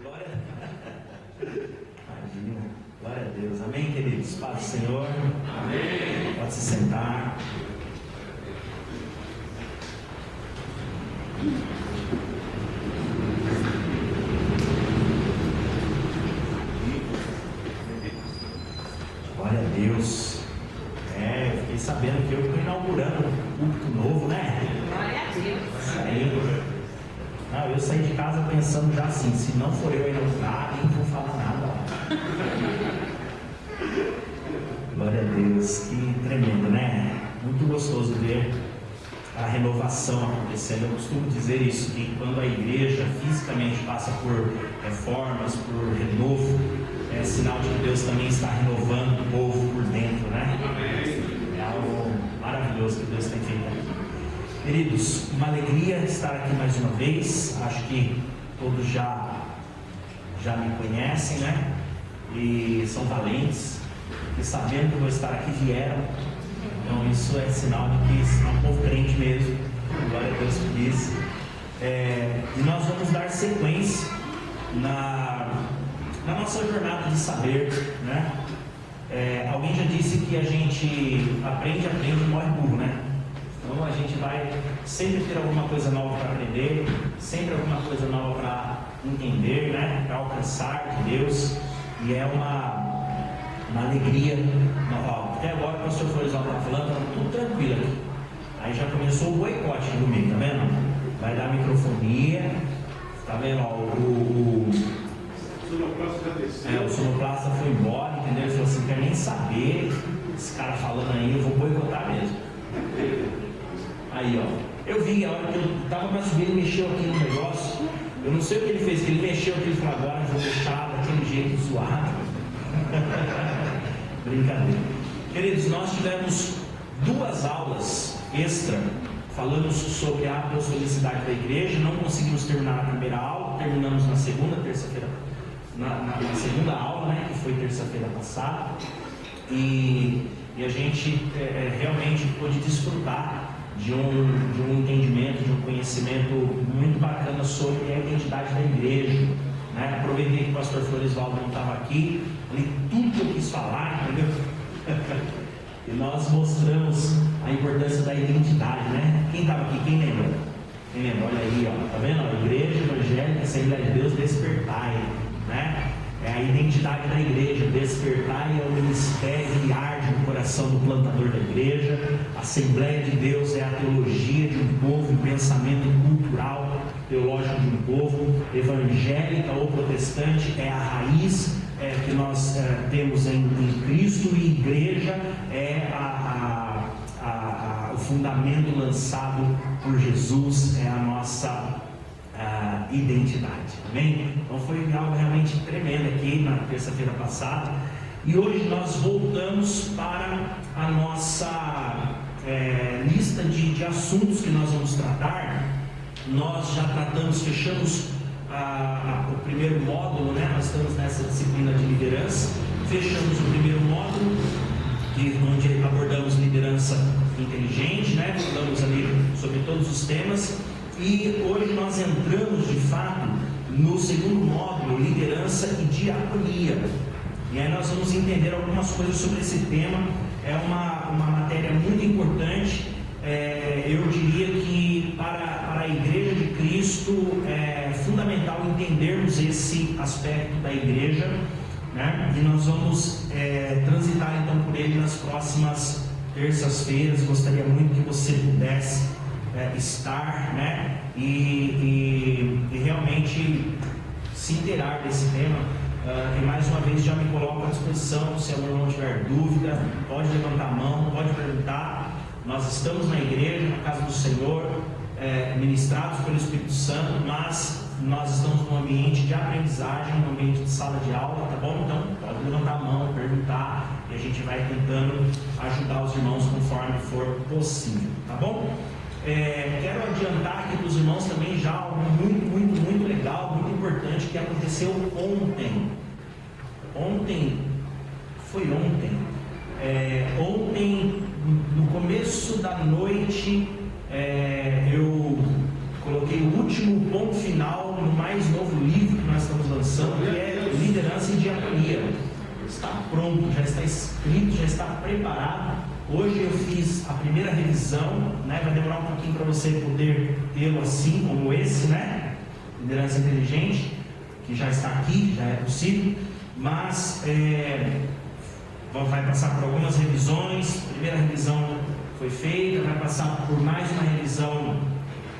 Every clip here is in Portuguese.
Glória a Deus. Amém, queridos? Paz do Senhor. Amém. Pode se sentar. Glória a Deus. Eu fiquei sabendo que eu estou inaugurando um culto novo, né? Glória a Deus. Isso aí. Não, eu saí de casa pensando já assim, se não for eu inaugurar, nem vou falar nada lá. Glória a Deus, que tremendo, né? Muito gostoso ver a renovação acontecendo. Eu costumo dizer isso, que quando a igreja fisicamente passa por reformas, por renovo, é sinal de que Deus também está renovando o povo por dentro, né? É algo maravilhoso que Deus tem feito aqui. Queridos, uma alegria estar aqui mais uma vez. Acho que todos já me conhecem, né? E são valentes, e sabendo que eu vou estar aqui, vieram. Então isso é sinal de que é um povo crente mesmo. Glória a Deus por isso. E nós vamos dar sequência na nossa jornada de saber, né? Alguém já disse que a gente aprende e morre burro, né? Então a gente vai sempre ter alguma coisa nova para aprender, sempre alguma coisa nova para entender, né? Para alcançar de Deus. E é uma alegria. Até agora o pastor Floresal estava falando, estava tudo tranquilo aqui. Aí já começou o boicote comigo, tá vendo? Vai dar microfonia, tá vendo? O sonoplasta foi embora, entendeu? Ele falou assim, quer nem saber, esse cara falando aí, eu vou boicotar mesmo. Aí, ó, eu vi, a hora que eu estava para subir, ele mexeu aqui no negócio. Eu não sei o que ele fez, que ele mexeu aqui e falou, agora eu vou deixar daquele jeito zoado. Brincadeira. Queridos, nós tivemos 2 aulas extra falando sobre a apostolicidade da igreja. Não conseguimos terminar a primeira aula, terminamos na segunda, terça-feira, na segunda aula, né, que foi terça-feira passada. E a gente realmente pôde desfrutar de um entendimento, de um conhecimento muito bacana sobre a identidade da igreja, né? Aproveitei que o pastor Floresvaldo não estava aqui, li tudo que eu quis falar, entendeu? E nós mostramos a importância da identidade, né? Quem estava aqui, quem lembra? Olha aí, ó, tá vendo? A Igreja Evangélica Assembleia de Deus, despertai, né? É a identidade da igreja. Despertai é o ministério que arde no coração do plantador da igreja. A Assembleia de Deus é a teologia de um povo, o pensamento cultural teológico de um povo. Evangélica ou protestante é a raiz que nós temos em Cristo, e igreja é o fundamento lançado por Jesus, é a nossa identidade, amém? Então foi algo realmente tremendo aqui na terça-feira passada, e hoje nós voltamos para a nossa lista de assuntos que nós vamos tratar. Nós já fechamos o primeiro módulo, né? Nós estamos nessa disciplina de liderança, fechamos o primeiro módulo, onde abordamos liderança inteligente, né? Falamos ali sobre todos os temas. E hoje nós entramos de fato no segundo módulo, liderança e diaconia. E aí nós vamos entender algumas coisas sobre esse tema. É uma matéria muito importante. Eu diria que para a Igreja de Cristo é fundamental entendermos esse aspecto da igreja, né? E nós vamos transitar então por ele nas próximas terças-feiras. Gostaria muito que você pudesse estar, né? E realmente se inteirar desse tema. E mais uma vez já me coloco à disposição. Se algum irmão tiver dúvida, pode levantar a mão, pode perguntar. Nós estamos na igreja, na casa do Senhor, ministrados pelo Espírito Santo, mas nós estamos num ambiente de aprendizagem, num ambiente de sala de aula, tá bom? Então pode levantar a mão, perguntar, e a gente vai tentando ajudar os irmãos conforme for possível, tá bom? Quero adiantar aqui para os irmãos também já algo muito legal, muito importante, que aconteceu ontem. Ontem, no começo da noite, eu coloquei o último ponto final no mais novo livro que nós estamos lançando. diaconia está pronto, já está escrito, já está preparado. Hoje eu fiz a primeira revisão, né? Vai demorar um pouquinho para você poder tê-lo assim como esse, né? Liderança inteligente, que já está aqui, já é possível, mas vai passar por algumas revisões. A primeira revisão foi feita, vai passar por mais uma revisão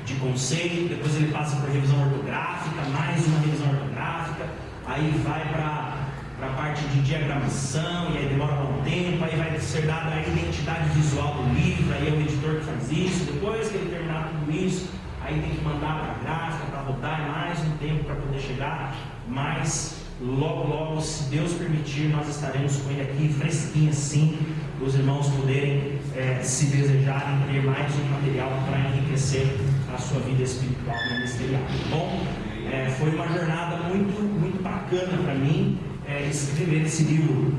de conceito, depois ele passa por revisão ortográfica, mais uma revisão ortográfica, aí vai para a parte de diagramação, e aí demora um tempo, aí vai ser dada a identidade visual do livro, aí é o editor que faz isso. Depois que ele terminar tudo isso, aí tem que mandar para a gráfica, para rodar mais um tempo para poder chegar, mas logo, se Deus permitir, nós estaremos com ele aqui fresquinho assim, para os irmãos poderem, se desejarem, ter mais um material para enriquecer a sua vida espiritual e ministerial. Bom, foi uma jornada muito bacana para mim, escrever esse livro,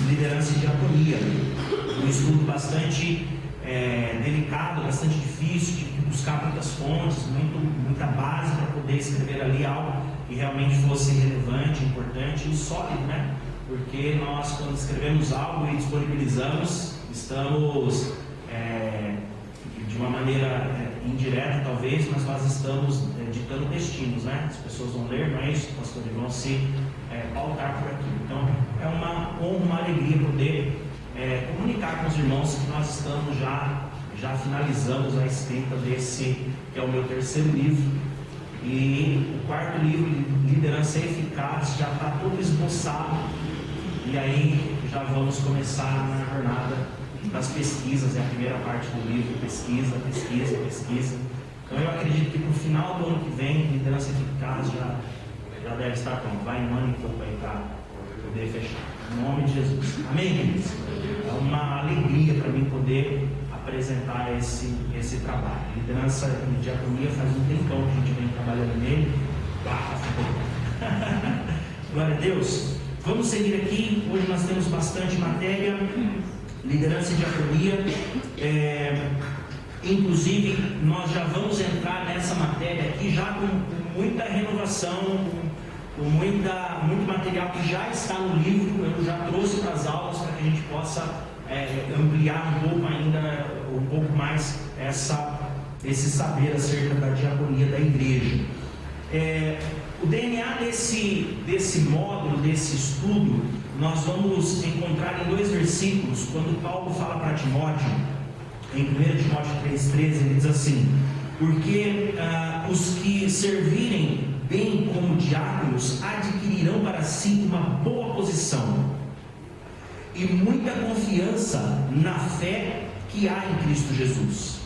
Liderança e Diaconia. Um estudo bastante delicado, bastante difícil, tive que buscar muitas fontes, muita base para poder escrever ali algo que realmente fosse relevante, importante e sólido, né? Porque nós, quando escrevemos algo e disponibilizamos, estamos de uma maneira indireta talvez, mas nós estamos ditando destinos, né? As pessoas vão ler, não é isso? Os pastores vão se pautar por aqui. Então é uma honra, uma alegria poder comunicar com os irmãos que nós estamos já finalizamos a escrita desse, que é o meu terceiro livro, e o quarto livro, Liderança Eficaz, já está todo esboçado, e aí já vamos começar na jornada das pesquisas. É a primeira parte do livro, pesquisa. Então eu acredito que para o final do ano que vem, Liderança Eficaz já deve estar pronto. Vai em um ano e pouco aí para poder fechar. Em nome de Jesus. Amém, queridos? É uma alegria para mim poder apresentar esse trabalho. Liderança e diaconia faz um tempão que a gente vem trabalhando nele. Glória a Deus. Vamos seguir aqui. Hoje nós temos bastante matéria. Liderança e diaconia. Inclusive, nós já vamos entrar nessa matéria aqui já com muita renovação, com muito material que já está no livro. Eu já trouxe para as aulas para que a gente possa ampliar um pouco ainda, um pouco mais esse saber acerca da diaconia da igreja. O DNA desse módulo, desse estudo, nós vamos encontrar em 2 versículos, quando Paulo fala para Timóteo, em 1 Timóteo 3,13, ele diz assim: porque os que servirem bem como diáconos adquirirão para si uma boa posição e muita confiança na fé que há em Cristo Jesus.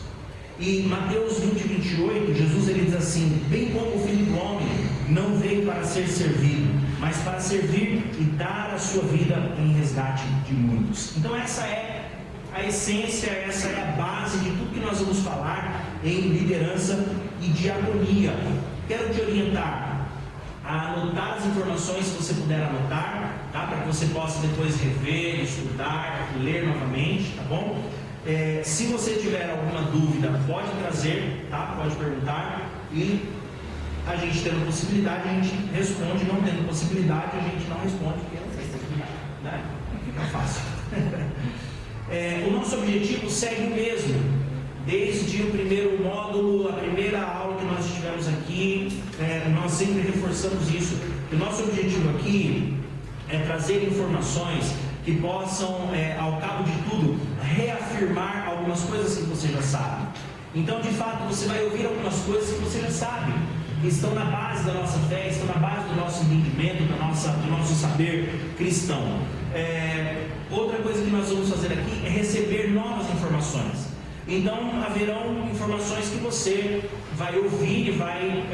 E Mateus 20:28, Jesus ele diz assim: bem como o Filho do Homem não veio para ser servido, mas para servir e dar a sua vida em resgate de muitos. Então essa é a essência, essa é a base de tudo que nós vamos falar em liderança e diaconia. Quero te orientar a anotar as informações que você puder anotar, tá? Para que você possa depois rever, estudar, ler novamente, tá bom? Se você tiver alguma dúvida, pode trazer, tá? Pode perguntar, e a gente tendo possibilidade, a gente responde. Não tendo possibilidade, a gente não responde, porque não sei se né? Fica fácil. O nosso objetivo segue o mesmo. Desde o primeiro módulo, a primeira aula que nós tivemos aqui, nós sempre reforçamos isso. O nosso objetivo aqui é trazer informações que possam, ao cabo de tudo, reafirmar algumas coisas que você já sabe. Então, de fato, você vai ouvir algumas coisas que você já sabe, que estão na base da nossa fé, estão na base do nosso entendimento, do nosso saber cristão. Outra coisa que nós vamos fazer aqui é receber novas informações. Então haverão informações que você vai ouvir e vai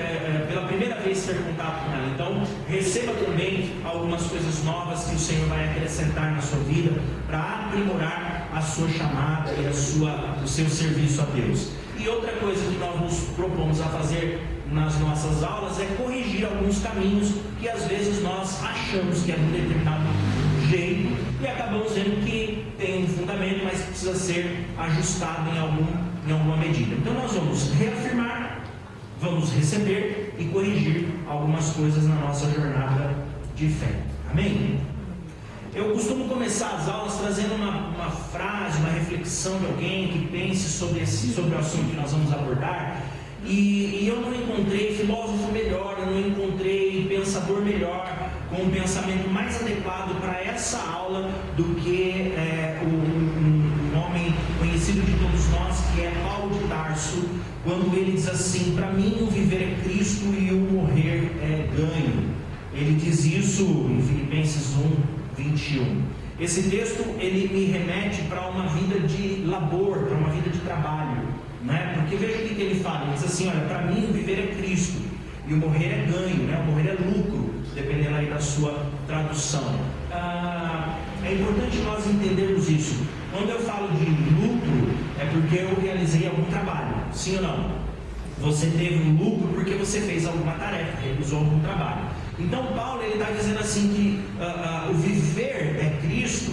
pela primeira vez ter contato com ela. Então receba também algumas coisas novas que o Senhor vai acrescentar na sua vida para aprimorar a sua chamada e o seu serviço a Deus. E outra coisa que nós nos propomos a fazer nas nossas aulas é corrigir alguns caminhos que às vezes nós achamos que é de um determinado jeito e acabamos vendo que tem um fundamento, mas precisa ser ajustado em alguma medida. Então nós vamos reafirmar, vamos receber e corrigir algumas coisas na nossa jornada de fé. Amém? Eu costumo começar as aulas trazendo uma frase, uma reflexão de alguém que pense sobre o assunto que nós vamos abordar. E eu não encontrei filósofo melhor, eu não encontrei pensador melhor, com um pensamento mais adequado para essa aula do que um homem conhecido de todos nós, que é Paulo de Tarso, quando ele diz assim: para mim o viver é Cristo e o morrer é ganho. Ele diz isso em Filipenses 1:21. Esse texto ele me remete para uma vida de labor, para uma vida de trabalho, né? Porque veja o que ele fala. Ele diz assim: olha, para mim o viver é Cristo e o morrer é ganho, né? O morrer é lucro, dependendo aí da sua tradução. É importante nós entendermos isso. Quando eu falo de lucro, é porque eu realizei algum trabalho, sim ou não? Você teve um lucro porque você fez alguma tarefa, realizou algum trabalho. Então Paulo está dizendo assim que o viver é Cristo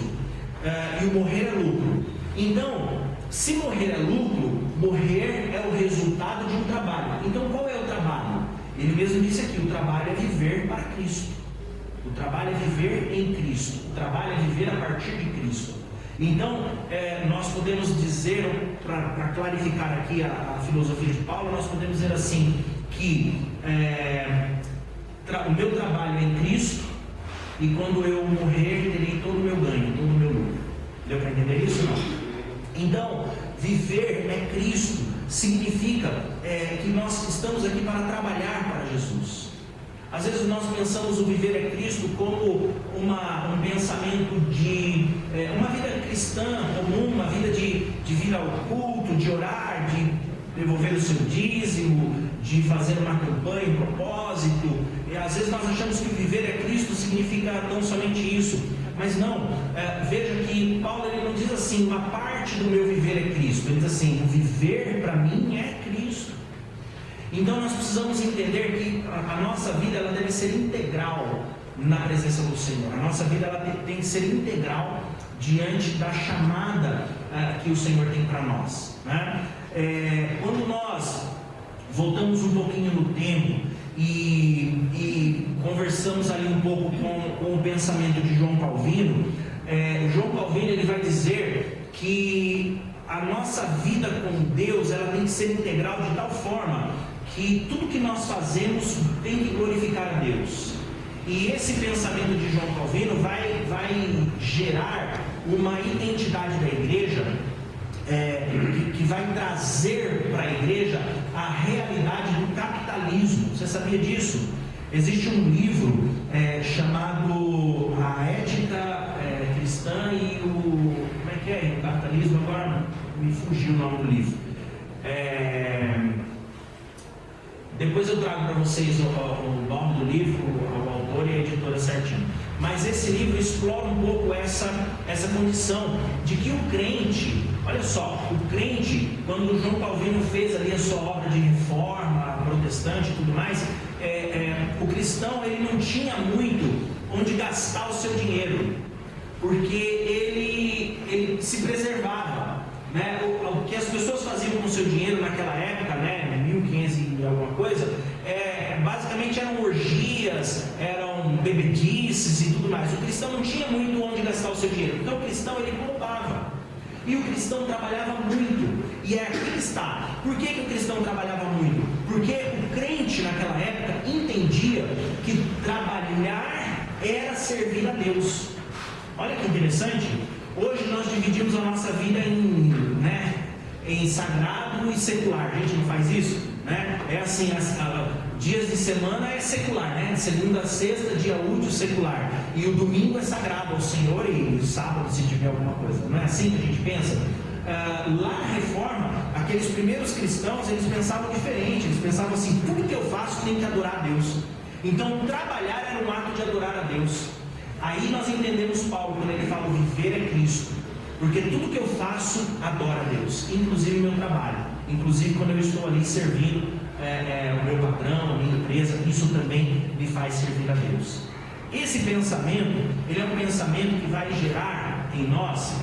e o morrer é lucro. Então, se morrer é lucro, morrer é o resultado de um trabalho. Então qual é o trabalho? Ele mesmo disse aqui: o trabalho é viver para Cristo. O trabalho é viver em Cristo. O trabalho é viver a partir de Cristo. Então, nós podemos dizer, para clarificar aqui a filosofia de Paulo, nós podemos dizer assim, que o meu trabalho é em Cristo, e quando eu morrer, terei todo o meu ganho, todo o meu lucro. Deu para entender isso ou não? Então, viver é Cristo significa que nós estamos aqui para trabalhar para Jesus. Às vezes nós pensamos o viver é Cristo como um pensamento de uma vida cristã comum, uma vida de vir ao culto, de orar, de devolver o seu dízimo, de fazer uma campanha, um propósito. E às vezes nós achamos que viver é Cristo significa tão somente isso. Mas não, veja que Paulo ele não diz assim: uma parte do meu viver é Cristo. Ele diz assim: o viver para mim é Cristo. Então nós precisamos entender que a nossa vida ela deve ser integral na presença do Senhor. A nossa vida ela tem que ser integral diante da chamada que o Senhor tem para nós, né? Quando nós voltamos um pouquinho no tempo e conversamos ali um pouco com o pensamento de João Calvino, João Calvino ele vai dizer que a nossa vida com Deus ela tem que ser integral de tal forma que tudo que nós fazemos tem que glorificar a Deus. E esse pensamento de João Calvino vai gerar uma identidade da igreja que vai trazer para a igreja a realidade do capitalismo. Você sabia disso? Existe um livro chamado A Ética Cristã e o... como é que é? O capitalismo, agora me fugiu o nome do livro. Depois eu trago para vocês o nome do livro, o autor e a editora certinho. Mas esse livro explora um pouco essa condição de que o crente, olha só, o crente, quando João Calvino fez ali a sua obra de reforma protestante e tudo mais, o cristão ele não tinha muito onde gastar o seu dinheiro, porque ele se preservava, né? O que as pessoas faziam com o seu dinheiro naquela época, né, 1500 e alguma coisa, basicamente eram orgias, eram bebedices e tudo mais. O cristão não tinha muito onde gastar o seu dinheiro, então o cristão ele poupava, e o cristão trabalhava muito. E é aqui que está. Por que o cristão trabalhava muito? Porque o crente naquela época entendia que trabalhar era servir a Deus. Olha que interessante. Hoje nós dividimos a nossa vida em sagrado e secular. A gente não faz isso, né? É assim, dias de semana é secular, né? Segunda a sexta, dia útil secular. E o domingo é sagrado ao Senhor, e o sábado se tiver alguma coisa. Não é assim que a gente pensa? Lá na Reforma, aqueles primeiros cristãos, eles pensavam diferente. Eles pensavam assim: tudo que eu faço tem que adorar a Deus. Então trabalhar era um ato de adorar a Deus. Aí nós entendemos Paulo quando ele fala: o viver é Cristo, porque tudo que eu faço adora a Deus, inclusive meu trabalho, inclusive quando eu estou ali servindo o meu patrão, a minha empresa, isso também me faz servir a Deus. Esse pensamento, ele é um pensamento que vai gerar em nós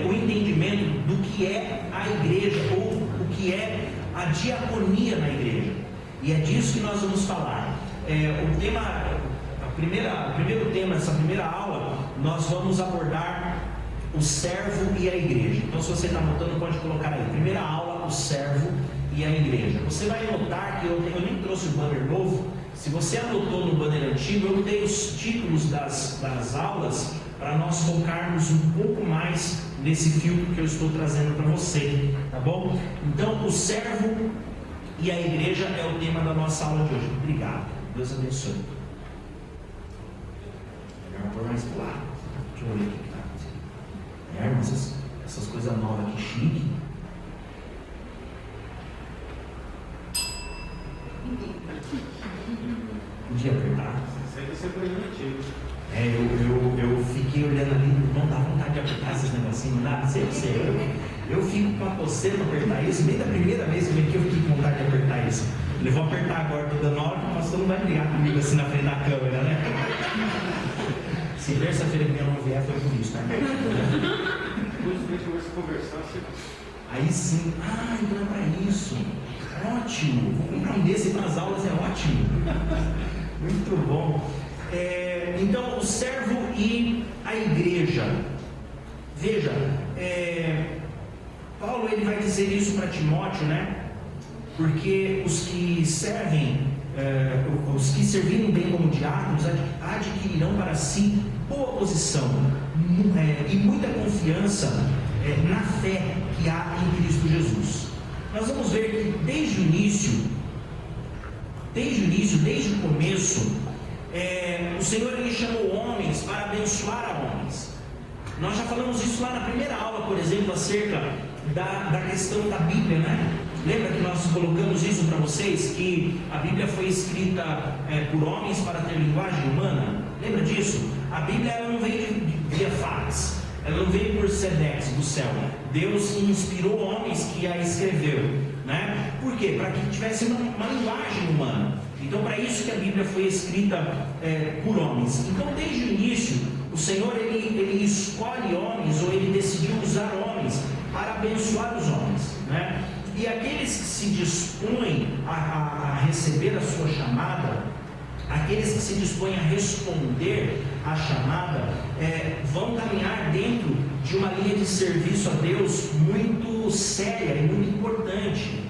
o entendimento do que é a igreja, ou o que é a diaconia na igreja, e é disso que nós vamos falar. O tema primeiro tema dessa primeira aula, nós vamos abordar o servo e a igreja. Então, se você está anotando, pode colocar aí. Primeira aula, o servo e a igreja. Você vai notar que eu nem trouxe o banner novo. Se você anotou no banner antigo, eu dei os títulos das aulas para nós focarmos um pouco mais nesse filtro que eu estou trazendo para você, tá bom? Então, o servo e a igreja é o tema da nossa aula de hoje. Obrigado. Deus abençoe. Melhor pôr mais pro lado. Deixa eu ver o que está acontecendo. Essas coisas novas aqui, chique. Podia apertar? Isso aí vai ser coisa antiga. Eu fiquei olhando ali, não dá vontade de apertar esses negocinhos, não dá? Eu fico com a coceira para apertar isso. Bem da primeira vez que eu fiquei com vontade de apertar isso. Eu vou apertar agora, estou dando hora que o pastor não vai brigar comigo assim na frente da câmera, né? Se terça-feira que eu não vier, foi por isso, tá? Depois a gente vai se conversar. Aí sim, então é para isso. Ótimo, vou comprar um desse para as aulas, é ótimo. Muito bom. Então, o servo e a igreja. Veja, Paulo ele vai dizer isso para Timóteo, né? Porque os que servem, os que servirem bem como diáconos, adquirirão para si boa posição e muita confiança na fé que há em Cristo Jesus. Nós vamos ver que desde o início, desde o começo, o Senhor ele chamou homens para abençoar a homens. Nós já falamos isso lá na primeira aula, por exemplo, acerca da questão da Bíblia, né? Lembra que nós colocamos isso para vocês? Que a Bíblia foi escrita por homens para ter linguagem humana? Lembra disso? A Bíblia ela não veio via fax, ela não veio por sedex do céu. Deus inspirou homens que a escreveu, né? Por quê? Para que tivesse uma linguagem humana. Então, para isso que a Bíblia foi escrita por homens. Então, desde o início, o Senhor ele escolhe homens, ou ele decidiu usar homens para abençoar os homens, né? E aqueles que se dispõem a receber a sua chamada, aqueles que se dispõem a responder à chamada, vão caminhar dentro de uma linha de serviço a Deus muito séria e muito importante.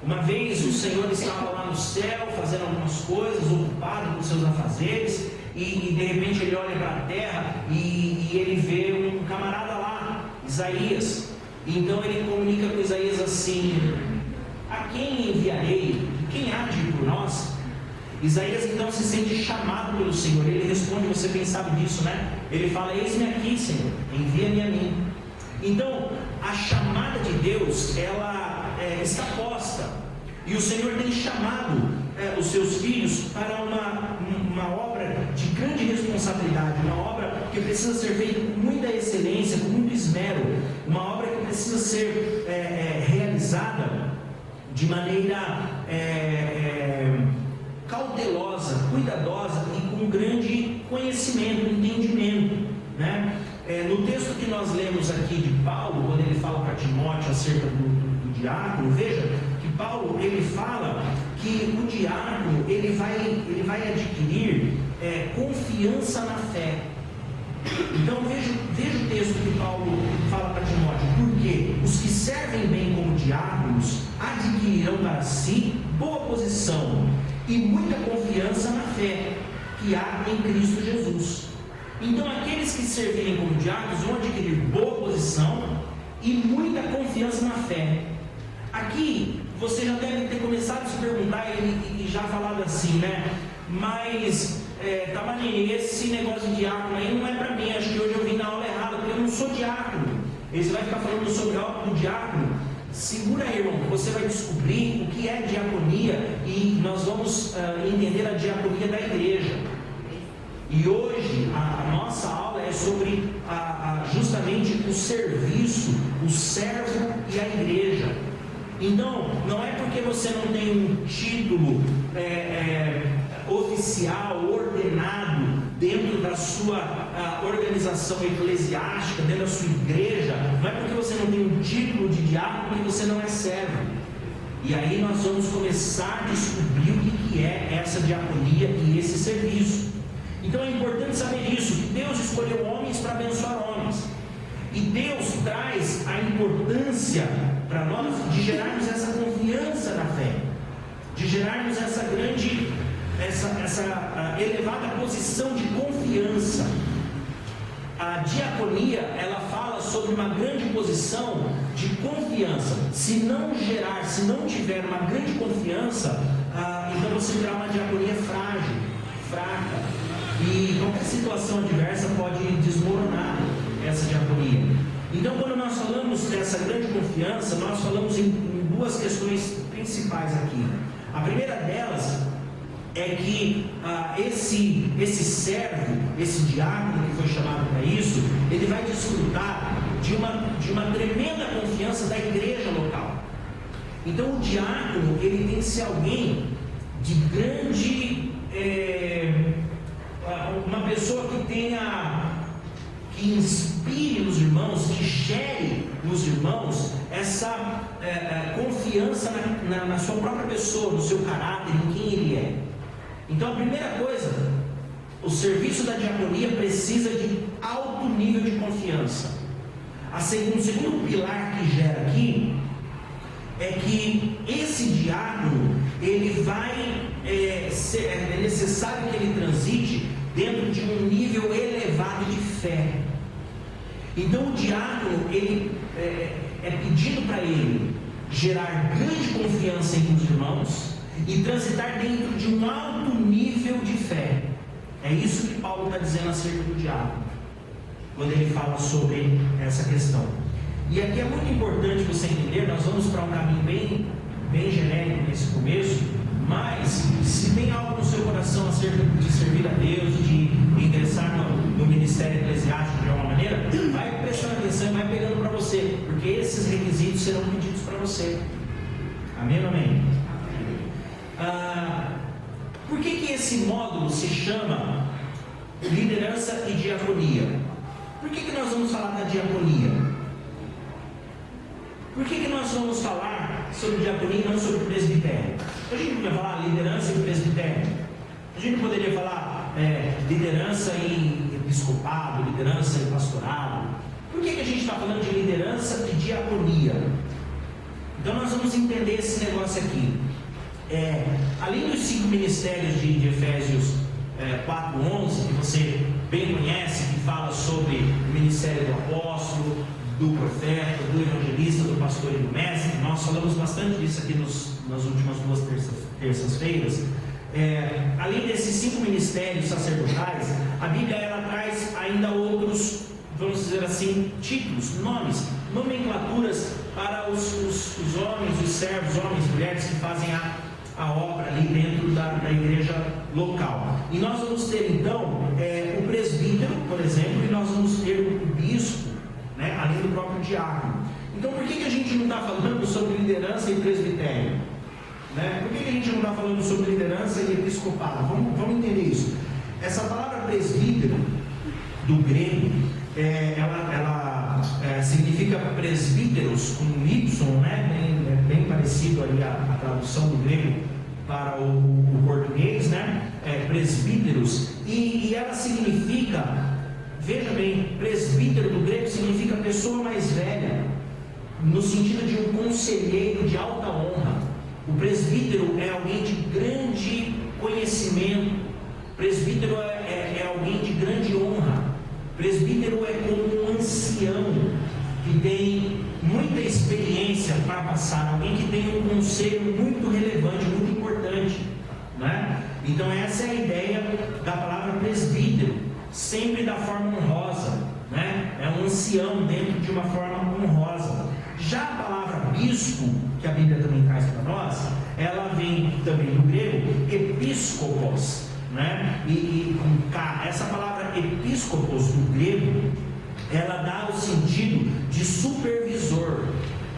Uma vez o Senhor estava lá no céu fazendo algumas coisas, ocupado com seus afazeres, e de repente ele olha para a terra e ele vê um camarada lá, Isaías. Então ele comunica com Isaías assim: a quem enviarei? Quem há de ir por nós? Isaías então se sente chamado pelo Senhor. Ele responde, você bem sabe disso, né? Ele fala: eis-me aqui, Senhor, envia-me a mim. Então a chamada de Deus ela está posta, e o Senhor tem chamado os seus filhos para uma obra de grande responsabilidade, uma obra que precisa ser feita com muita excelência, com muito esmero, uma obra que precisa ser realizada de maneira cautelosa, cuidadosa e com grande conhecimento, entendimento, né? No texto que nós lemos aqui de Paulo, quando ele fala para Timóteo acerca do diácono, veja que Paulo ele fala que o diácono ele vai adquirir confiança na fé. Então veja o texto que Paulo fala para Timóteo: porque os que servem bem como diáconos adquirirão para si boa posição e muita confiança na fé que há em Cristo Jesus. Então aqueles que servirem como diáconos vão adquirir boa posição e muita confiança na fé. Aqui você já deve ter começado a se perguntar e já falado assim, né? Mas Tamanini, esse negócio de diácono aí não é para mim. Acho que hoje eu vim na aula errada, porque eu não sou diácono. Você vai ficar falando sobre a obra do diácono? Segura aí, irmão, você vai descobrir o que é diaconia e nós vamos entender a diaconia da igreja. E hoje a nossa aula é sobre justamente o serviço, o servo e a igreja. Então, não é porque você não tem um título oficial, ordenado dentro da sua organização eclesiástica, dentro da sua igreja, não é porque você não tem um título de diácono que você não é servo. E aí nós vamos começar a descobrir o que é essa diaconia e esse serviço. Então é importante saber isso, que Deus escolheu homens para abençoar homens. E Deus traz a importância para nós de gerarmos essa confiança na fé, de gerarmos essa elevada posição de confiança. A diaconia, ela fala sobre uma grande posição de confiança. Se não tiver uma grande confiança, então você terá uma diaconia frágil, fraca, e qualquer situação adversa pode desmoronar essa diaconia. Então, quando nós falamos dessa grande confiança, nós falamos em duas questões principais aqui. A primeira delas é que esse servo, esse diácono que foi chamado para isso, ele vai desfrutar de uma tremenda confiança da igreja local. Então o diácono, ele tem que ser alguém de grande, uma pessoa que inspire nos irmãos, que gere nos irmãos essa confiança na sua própria pessoa, no seu caráter, em quem ele é. Então a primeira coisa, o serviço da diaconia precisa de alto nível de confiança. O segundo pilar que gera aqui é que esse diácono, ele é necessário que ele transite dentro de um nível elevado de fé. Então o diácono, ele é pedido para ele gerar grande confiança entre os irmãos e transitar dentro de um alto nível de fé. É isso que Paulo está dizendo acerca do diácono, quando ele fala sobre essa questão. E aqui é muito importante você entender, nós vamos para um caminho bem genérico nesse começo, mas se tem algo no seu coração acerca de servir a Deus, de ingressar no ministério eclesiástico de alguma maneira, vai prestando atenção e vai pegando para você, porque esses requisitos serão pedidos para você. Amém ou amém? Por que esse módulo se chama liderança e diaconia? Por que nós vamos falar da diaconia? Por que nós vamos falar sobre diaconia e não sobre presbitério? A gente podia falar liderança e presbitério. A gente poderia falar liderança e episcopado, liderança e pastorado. Por que a gente está falando de liderança e diaconia? Então nós vamos entender esse negócio aqui. Além dos 5 ministérios de Efésios 4:11, que você bem conhece, que fala sobre o ministério do apóstolo, do profeta, do evangelista, do pastor e do mestre. Nós falamos bastante disso aqui nas últimas 2 terças-feiras. Além desses 5 ministérios sacerdotais, a Bíblia ela traz ainda outros, vamos dizer assim, títulos, nomes, nomenclaturas para os homens, os servos, homens e mulheres que fazem a obra ali dentro da igreja local. E nós vamos ter então o presbítero, por exemplo, e nós vamos ter o bispo, né, além do próprio diácono. Então por que a gente não está falando sobre liderança e presbitério? Né? Por que a gente não está falando sobre liderança e episcopado? Vamos entender isso. Essa palavra presbítero, do grego, ela significa presbíteros com Y, né? Bem parecido ali a tradução do grego para o português, né? Presbíteros, e ela significa, veja bem, presbítero do grego significa pessoa mais velha, no sentido de um conselheiro de alta honra. O presbítero é alguém de grande conhecimento, presbítero é alguém de grande honra, presbítero é como um ancião que tem muita experiência para passar, alguém que tem um conselho muito relevante, muito importante, né? Então essa é a ideia da palavra presbítero, sempre da forma honrosa, né? É um ancião dentro de uma forma honrosa. Já a palavra bispo, que a Bíblia também traz para nós, ela vem também do grego episcopos, né? E com K, essa palavra episcopos do grego, ela dá o sentido de supervisor,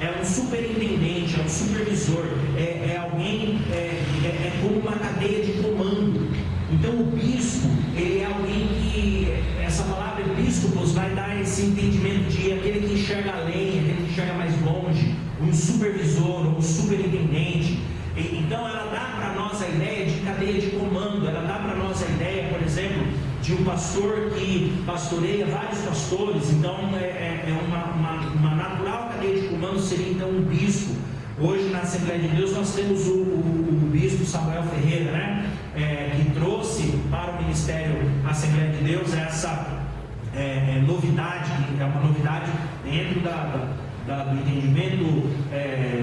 é um superintendente, é um supervisor, é alguém, é como uma cadeia de comando. Então o bispo, ele é alguém que, essa palavra episcopos vai dar esse entendimento de aquele que enxerga além, aquele que enxerga mais longe, um supervisor, um superintendente. Então ela dá para nós a ideia de cadeia de comando, ela dá para nós a ideia, por exemplo, de um pastor que pastoreia vários pastores, então uma natural cadeia de comando seria então um bispo. Hoje na Assembleia de Deus nós temos o bispo Samuel Ferreira, né? Que trouxe para o ministério Assembleia de Deus essa novidade, é uma novidade dentro do entendimento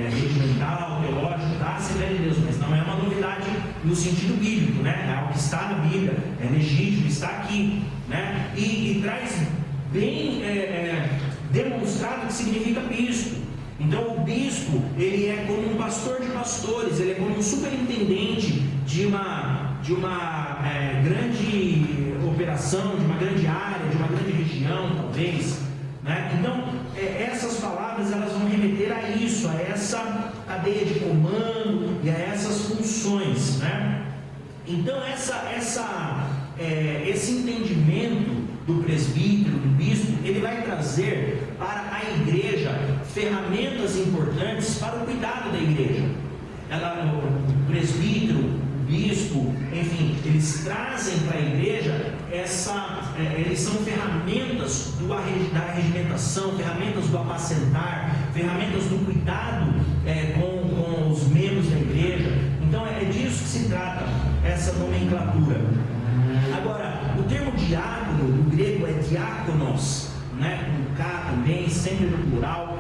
regimental, teológico da Assembleia de Deus, mas não é uma novidade no sentido bíblico, né? É algo que está na Bíblia, é legítimo, está aqui, né? E traz bem demonstrado o que significa bispo. Então o bispo, ele é como um pastor de pastores, ele é como um superintendente de uma grande operação, de uma grande área, de uma grande região, talvez, né? Então essas palavras elas vão remeter a isso, a essa cadeia de comando e a essas funções, né? Então esse entendimento do presbítero, do bispo, ele vai trazer para a igreja ferramentas importantes para o cuidado da igreja. O presbítero, o bispo, enfim, eles trazem para a igreja eles são ferramentas da regimentação, ferramentas do apacentar, ferramentas do cuidado com os membros da igreja. Então é disso que se trata essa nomenclatura. Agora, o termo diácono, no grego é diáconos, né? Com K também, sempre no plural.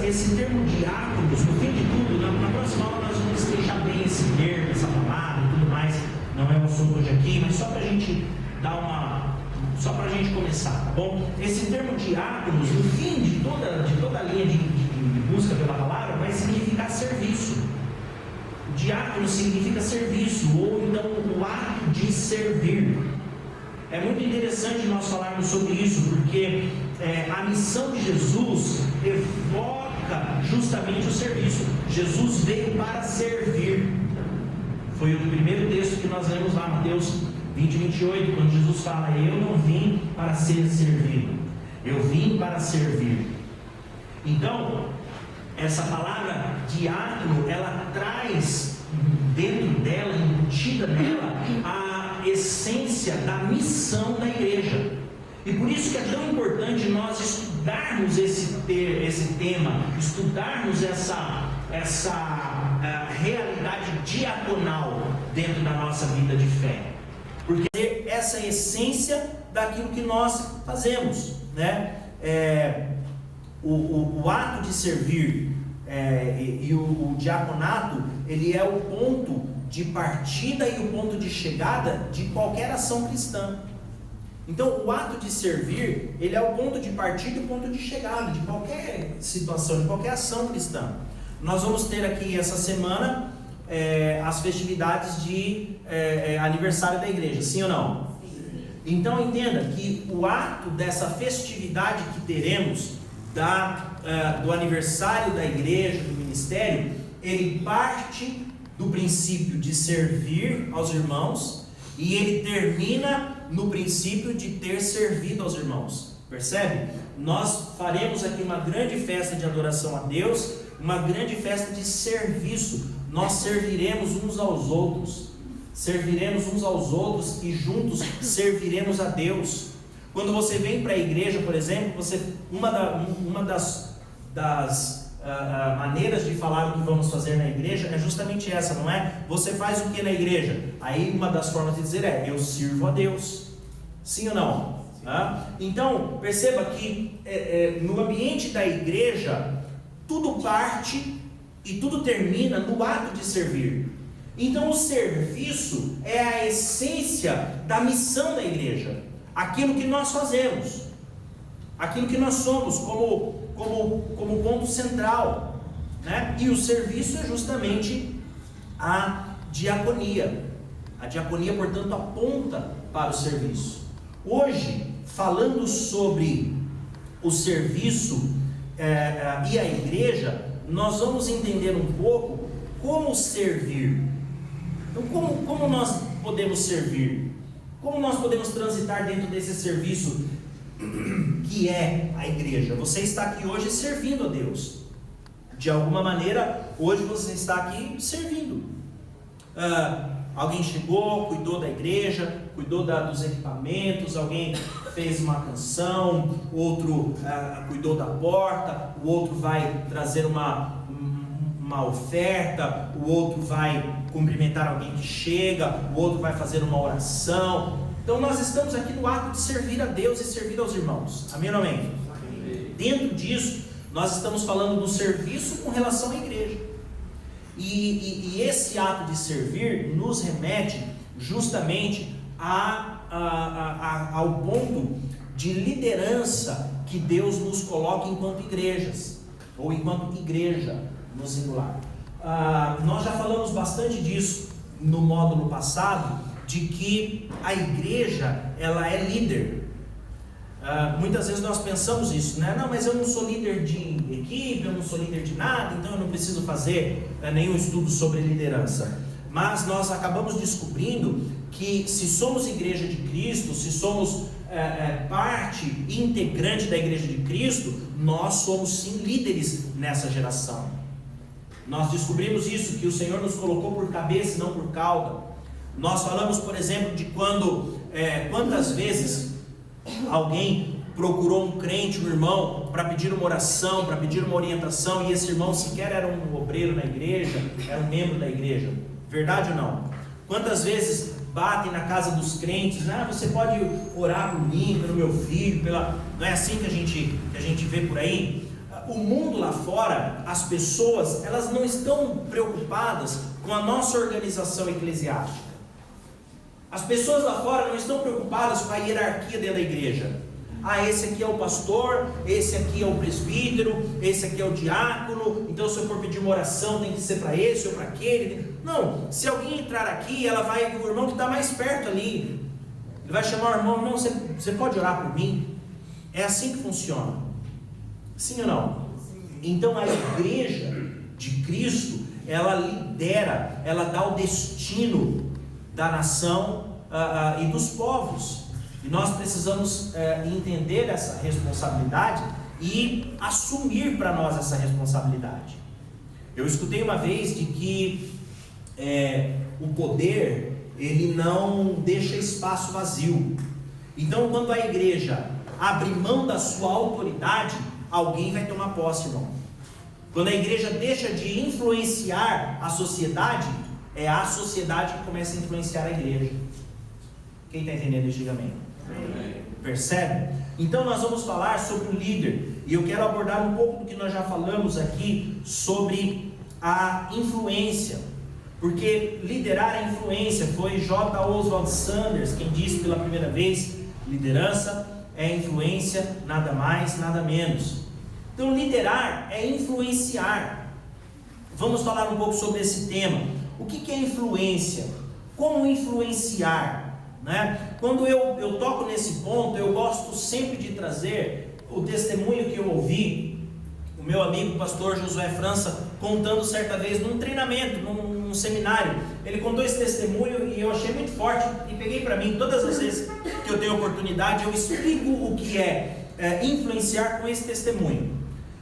Esse termo diáconos, no fim de tudo, na próxima aula nós vamos deixar bem esse termo, essa palavra e tudo mais. Não é o assunto hoje aqui, mas só para a gente só para a gente começar, tá bom? Esse termo diáconos, no fim de toda a linha de busca pela palavra, vai significar serviço. Diácono significa serviço, ou então o ato de servir. É muito interessante nós falarmos sobre isso, porque a missão de Jesus evoca justamente o serviço. Jesus veio para servir. Foi o primeiro texto que nós lemos lá, Mateus 20, 28, quando Jesus fala: eu não vim para ser servido, eu vim para servir. Então, essa palavra diácono, ela traz dentro dela, embutida nela, a essência da missão da igreja. E por isso que é tão importante nós estudarmos esse tema, estudarmos essa realidade diaconal dentro da nossa vida de fé. Porque essa é a essência daquilo que nós fazemos, né? O ato de servir e o diaconato, ele é o ponto de partida e o ponto de chegada de qualquer ação cristã. Então o ato de servir, ele é o ponto de partida e o ponto de chegada de qualquer situação, de qualquer ação cristã. Nós vamos ter aqui essa semana as festividades de aniversário da igreja, sim ou não? Sim. Então entenda que o ato dessa festividade que teremos do aniversário da igreja, do ministério, ele parte do princípio de servir aos irmãos e ele termina no princípio de ter servido aos irmãos. Percebe? Nós faremos aqui uma grande festa de adoração a Deus, uma grande festa de serviço. Nós serviremos uns aos outros, e juntos serviremos a Deus. Quando você vem para a igreja, por exemplo, uma das maneiras de falar o que vamos fazer na igreja é justamente essa, não é? Você faz o que na igreja? Aí uma das formas de dizer eu sirvo a Deus. Sim ou não? Então, perceba que no ambiente da igreja, tudo parte e tudo termina no ato de servir. Então, o serviço é a essência da missão da igreja. Aquilo que nós fazemos, aquilo que nós somos como ponto central, né? E o serviço é justamente a diaconia. A diaconia, portanto, aponta para o serviço. Hoje, falando sobre o serviço e a igreja, nós vamos entender um pouco como servir. Então, como nós podemos servir? Como nós podemos transitar dentro desse serviço que é a igreja? Você está aqui hoje servindo a Deus. De alguma maneira, hoje você está aqui servindo. Alguém chegou, cuidou da igreja, cuidou dos equipamentos, alguém fez uma canção, outro cuidou da porta, o outro vai trazer uma oferta, o outro vai cumprimentar alguém que chega, o outro vai fazer uma oração. Então nós estamos aqui no ato de servir a Deus e servir aos irmãos. Amém ou amém? Dentro disso, nós estamos falando do serviço com relação à igreja. E esse ato de servir nos remete justamente ao ponto de liderança que Deus nos coloca enquanto igrejas, ou enquanto igreja no singular. Nós já falamos bastante disso no módulo passado, de que a igreja, ela é líder. Muitas vezes nós pensamos isso, né? Não, mas eu não sou líder de equipe, eu não sou líder de nada, então eu não preciso fazer nenhum estudo sobre liderança. Mas nós acabamos descobrindo que se somos igreja de Cristo, se somos parte integrante da igreja de Cristo, nós somos sim líderes nessa geração. Nós descobrimos isso, que o Senhor nos colocou por cabeça e não por cauda. Nós falamos, por exemplo, de quantas vezes alguém procurou um crente, um irmão, para pedir uma oração, para pedir uma orientação, e esse irmão sequer era um obreiro na igreja, era um membro da igreja. Verdade ou não? Quantas vezes batem na casa dos crentes, você pode orar por mim, pelo meu filho, não é assim que a gente vê por aí? O mundo lá fora, as pessoas, elas não estão preocupadas com a nossa organização eclesiástica. As pessoas lá fora não estão preocupadas com a hierarquia dentro da igreja. Esse aqui é o pastor, esse aqui é o presbítero, esse aqui é o diácono, então se eu for pedir uma oração tem que ser para esse ou para aquele. Não, se alguém entrar aqui, o irmão que está mais perto ali, ele vai chamar o irmão, você pode orar por mim? É assim que funciona. Sim ou não? Então a igreja de Cristo, ela lidera, ela dá o destino da nação e dos povos. E nós precisamos entender essa responsabilidade e assumir para nós essa responsabilidade. Eu escutei uma vez de que o poder, ele não deixa espaço vazio. Então quando a igreja abre mão da sua autoridade, alguém vai tomar posse, irmão. Quando a igreja deixa de influenciar a sociedade, é a sociedade que começa a influenciar a igreja. Quem está entendendo isso, diga amém. Percebe? Então nós vamos falar sobre o líder, e eu quero abordar um pouco do que nós já falamos aqui sobre a influência, porque liderar é influência. Foi J. Oswald Sanders quem disse pela primeira vez: liderança é influência, nada mais, nada menos. Então liderar é influenciar. Vamos falar um pouco sobre esse tema. O que é influência? Como influenciar? Quando eu toco nesse ponto, eu gosto sempre de trazer o testemunho que eu ouvi, o meu amigo pastor Josué França contando certa vez num treinamento, num seminário. Ele contou esse testemunho e eu achei muito forte e peguei para mim. Todas as vezes que eu tenho oportunidade, eu explico o que é influenciar com esse testemunho.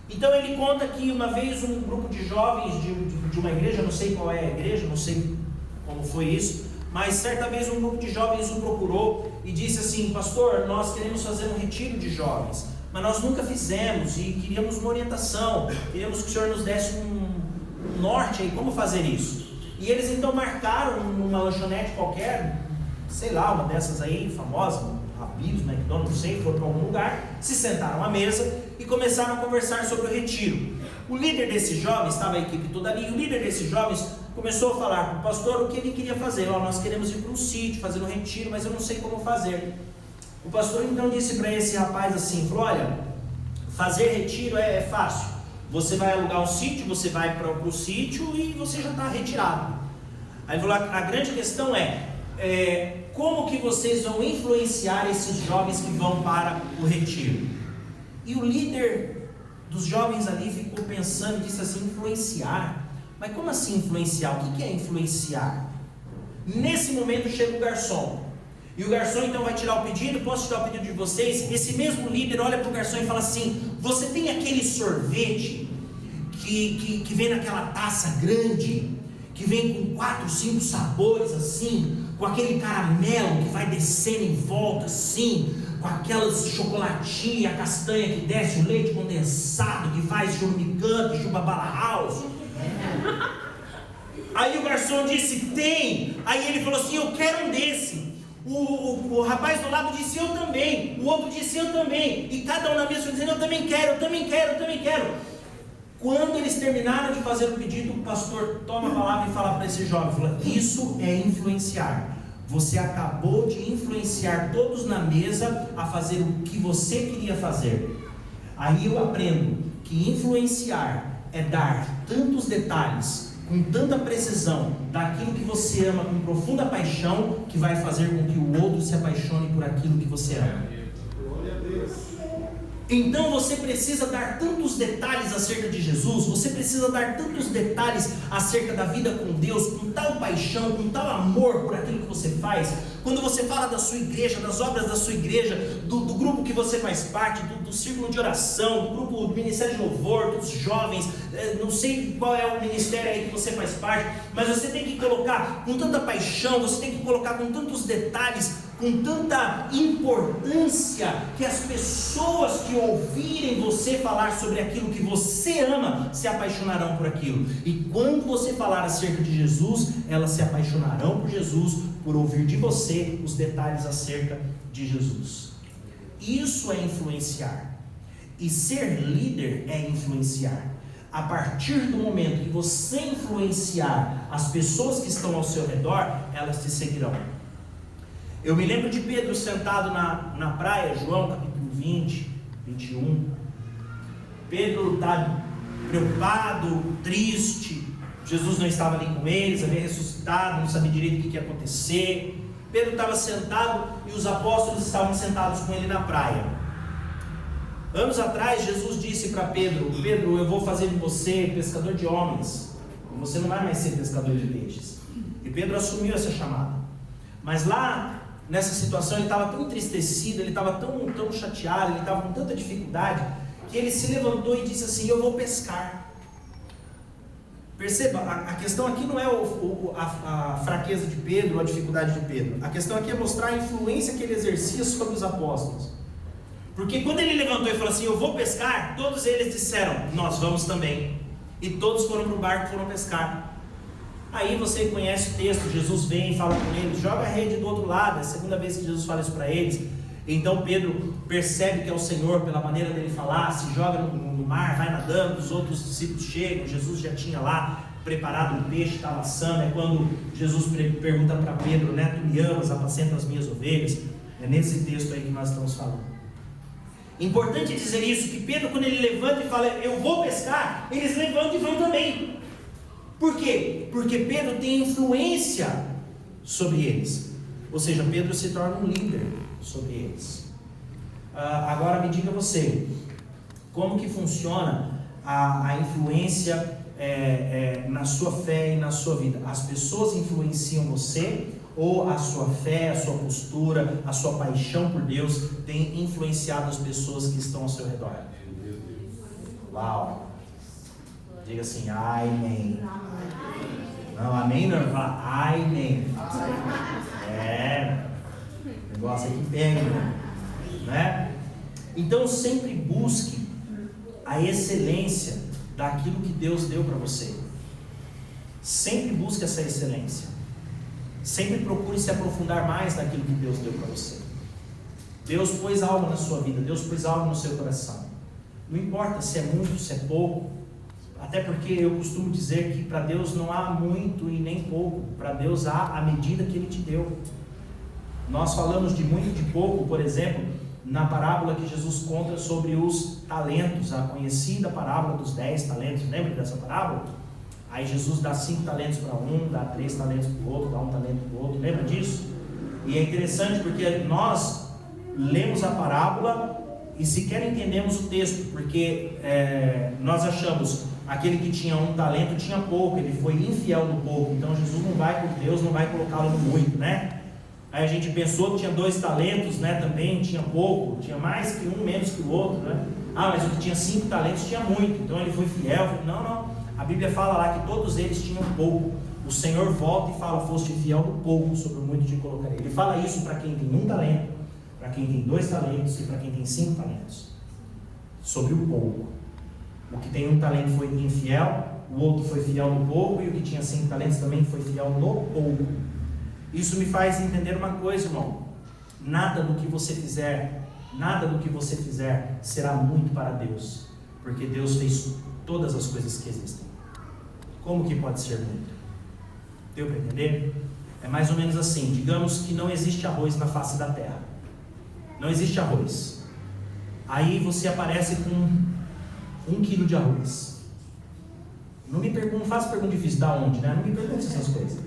Então ele conta que uma vez um grupo de jovens de uma igreja, não sei qual é a igreja, não sei como foi isso, mas certa vez um grupo de jovens o procurou e disse assim: pastor, nós queremos fazer um retiro de jovens, mas nós nunca fizemos e queríamos uma orientação, queríamos que o senhor nos desse um norte aí, como fazer isso. E eles então marcaram numa lanchonete qualquer, sei lá, uma dessas aí famosas, Habib's, McDonald's, não sei, foram para algum lugar, se sentaram à mesa e começaram a conversar sobre o retiro. O líder desses jovens, estava a equipe toda ali, e o líder desses jovens começou a falar para o pastor o que ele queria fazer. Nós queremos ir para um sítio, fazer um retiro, mas eu não sei como fazer. O pastor então disse para esse rapaz assim, falou: olha, fazer retiro é fácil. Você vai alugar um sítio, você vai para o sítio e você já está retirado. Aí ele falou: a grande questão como que vocês vão influenciar esses jovens que vão para o retiro? E o líder dos jovens ali ficou pensando e disse assim: influenciar? Mas como assim influenciar? O que é influenciar? Nesse momento chega o garçom, e o garçom então vai tirar o pedido. Posso tirar o pedido de vocês? Esse mesmo líder olha para o garçom e fala assim: você tem aquele sorvete que vem naquela taça grande, que vem com 4, 5 sabores assim, com aquele caramelo que vai descendo em volta assim, com aquelas chocolatinha, a castanha que desce, o leite condensado que faz churumicante, chubabala house. Aí o garçom disse: tem. Aí ele falou assim: eu quero um desse. O rapaz do lado disse: eu também. O outro disse: eu também. E cada um na mesa foi dizendo: eu também quero, eu também quero, eu também quero. Quando eles terminaram de fazer o pedido, o pastor toma a palavra e fala para esse jovem, fala: isso é influenciar. Você acabou de influenciar todos na mesa a fazer o que você queria fazer. Aí eu aprendo que influenciar é dar tantos detalhes, com tanta precisão, daquilo que você ama com profunda paixão, que vai fazer com que o outro se apaixone por aquilo que você ama. Glória a Deus. Então você precisa dar tantos detalhes acerca de Jesus, você precisa dar tantos detalhes acerca da vida com Deus, com tal paixão, com tal amor por aquilo que você faz. Quando você fala da sua igreja, das obras da sua igreja, do grupo que você faz parte, do círculo de oração, do grupo do Ministério de Louvor, dos jovens, não sei qual é o ministério aí que você faz parte, mas você tem que colocar com tanta paixão, você tem que colocar com tantos detalhes, com tanta importância, que as pessoas que ouvirem você falar sobre aquilo que você ama, se apaixonarão por aquilo. E quando você falar acerca de Jesus, elas se apaixonarão por Jesus, por ouvir de você os detalhes acerca de Jesus. Isso é influenciar. E ser líder é influenciar. A partir do momento que você influenciar as pessoas que estão ao seu redor, elas te seguirão. Eu me lembro de Pedro sentado na praia, João capítulo 20, 21. Pedro está preocupado, triste. Jesus não estava ali com eles, havia ressuscitado, não sabia direito o que ia acontecer. Pedro estava sentado e os apóstolos estavam sentados com ele na praia. Anos atrás, Jesus disse para Pedro: Pedro, eu vou fazer de você pescador de homens, você não vai mais ser pescador de peixes. E Pedro assumiu essa chamada. Mas lá, nessa situação, ele estava tão entristecido, ele estava tão chateado, ele estava com tanta dificuldade, que ele se levantou e disse assim: eu vou pescar. Perceba, a questão aqui não é a fraqueza de Pedro ou a dificuldade de Pedro. A questão aqui é mostrar a influência que ele exercia sobre os apóstolos. Porque quando ele levantou e falou assim: eu vou pescar, todos eles disseram: nós vamos também. E todos foram para o barco e foram pescar. Aí você conhece o texto, Jesus vem e fala com eles: joga a rede do outro lado. É a segunda vez que Jesus fala isso para eles. Então Pedro percebe que é o Senhor pela maneira dele falar, se joga no mar, vai nadando, os outros discípulos chegam, Jesus já tinha lá preparado um peixe, estava assando. É quando Jesus pergunta para Pedro, né: tu me amas, apacenta as minhas ovelhas. É nesse texto aí que nós estamos falando. Importante dizer isso, que Pedro, quando ele levanta e fala: eu vou pescar, eles levantam e vão também. Por quê? Porque Pedro tem influência sobre eles. Ou seja, Pedro se torna um líder sobre eles. Agora me diga você, como que funciona a influência na sua fé e na sua vida? As pessoas influenciam você, ou a sua fé, a sua postura, a sua paixão por Deus tem influenciado as pessoas que estão ao seu redor? Uau! Diga assim: amém. Não, amém não, fala amém. O negócio aqui pega, né? Então sempre busque a excelência daquilo que Deus deu para você. Sempre busque essa excelência. Sempre procure se aprofundar mais naquilo que Deus deu para você. Deus pôs algo na sua vida, Deus pôs algo no seu coração. Não importa se é muito, se é pouco. Até porque eu costumo dizer que para Deus não há muito e nem pouco. Para Deus há a medida que Ele te deu. Nós falamos de muito e de pouco, por exemplo, na parábola que Jesus conta sobre os talentos, a conhecida parábola dos 10 talentos. Lembra dessa parábola? Aí Jesus dá 5 talentos para um, dá 3 talentos para o outro, dá 1 talento para o outro. Lembra disso? E é interessante porque nós lemos a parábola e sequer entendemos o texto, porque nós achamos: aquele que tinha 1 talento tinha pouco, ele foi infiel no pouco, então Jesus não vai, por Deus, não vai colocá-lo no muito, né? Aí a gente pensou que tinha 2 talentos, né? Também tinha pouco, tinha mais que um, menos que o outro, né? Mas o que tinha 5 talentos tinha muito, então ele foi fiel. Não. A Bíblia fala lá que todos eles tinham pouco, o Senhor volta e fala: foste fiel no pouco, sobre o muito te colocarei. Ele fala isso para quem tem 1 talento, para quem tem 2 talentos e para quem tem 5 talentos. Sobre o pouco. O que tem 1 talento foi infiel, o outro foi fiel no pouco, e o que tinha 5 talentos também foi fiel no pouco. Isso me faz entender uma coisa, irmão: nada do que você fizer será muito para Deus, porque Deus fez todas as coisas que existem. Como que pode ser muito? Deu para entender? É mais ou menos assim: digamos que não existe arroz na face da terra, não existe arroz. Aí você aparece com 1 quilo de arroz. Não faça pergunta difícil, da onde, né? Não me pergunte essas coisas,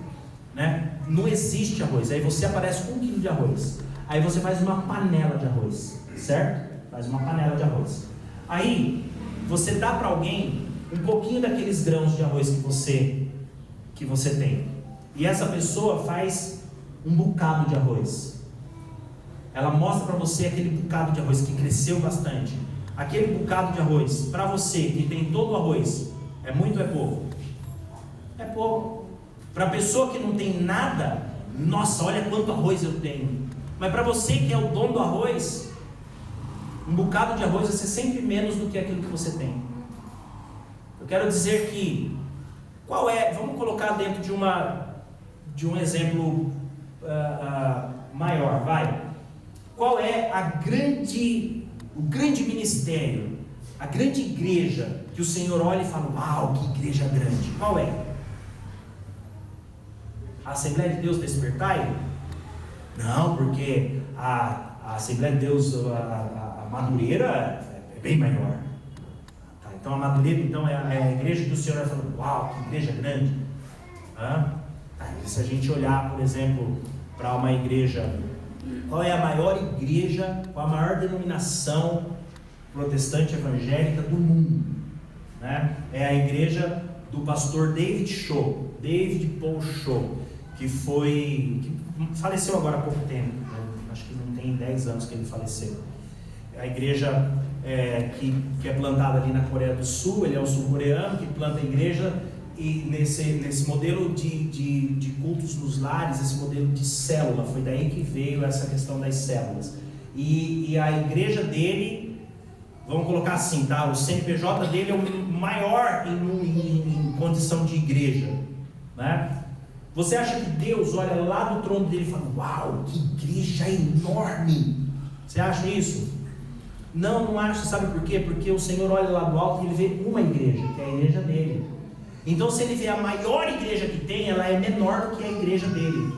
né? Não existe arroz. Aí você aparece com 1 quilo de arroz. Aí você faz uma panela de arroz, certo? Faz uma panela de arroz. Aí você dá para alguém um pouquinho daqueles grãos de arroz que você tem. E essa pessoa faz um bocado de arroz. Ela mostra para você aquele bocado de arroz que cresceu bastante. Aquele bocado de arroz, para você que tem todo o arroz, é muito ou é pouco? É pouco. Para a pessoa que não tem nada, nossa, olha quanto arroz eu tenho. Mas para você que é o dono do arroz, um bocado de arroz vai ser sempre menos do que aquilo que você tem. Eu quero dizer que, vamos colocar dentro de um exemplo maior, vai. Qual é o grande ministério, a grande igreja que o Senhor olha e fala: uau, que igreja grande? Qual é? A Assembleia de Deus Despertai? Não, porque a Assembleia de Deus, a Madureira é bem maior. Tá, então a Madureira é a igreja que o Senhor vai falando: uau, que igreja grande. Se a gente olhar, por exemplo, para uma igreja, qual é a maior igreja, qual a maior denominação protestante evangélica do mundo, né? É a igreja do pastor David Paul Shaw, que faleceu agora há pouco tempo, né? Acho que não tem 10 anos que ele faleceu. A igreja que é plantada ali na Coreia do Sul, ele é um sul-coreano que planta a igreja, e nesse modelo de cultos nos lares, esse modelo de célula, foi daí que veio essa questão das células. E a igreja dele, vamos colocar assim, tá? O CNPJ dele é o maior em condição de igreja, né? Você acha que Deus olha lá do trono dele e fala: uau, que igreja enorme? Você acha isso? Não acha. Sabe por quê? Porque o Senhor olha lá do alto e ele vê uma igreja, que é a igreja dele. Então, se ele vê a maior igreja que tem, ela é menor do que a igreja dele,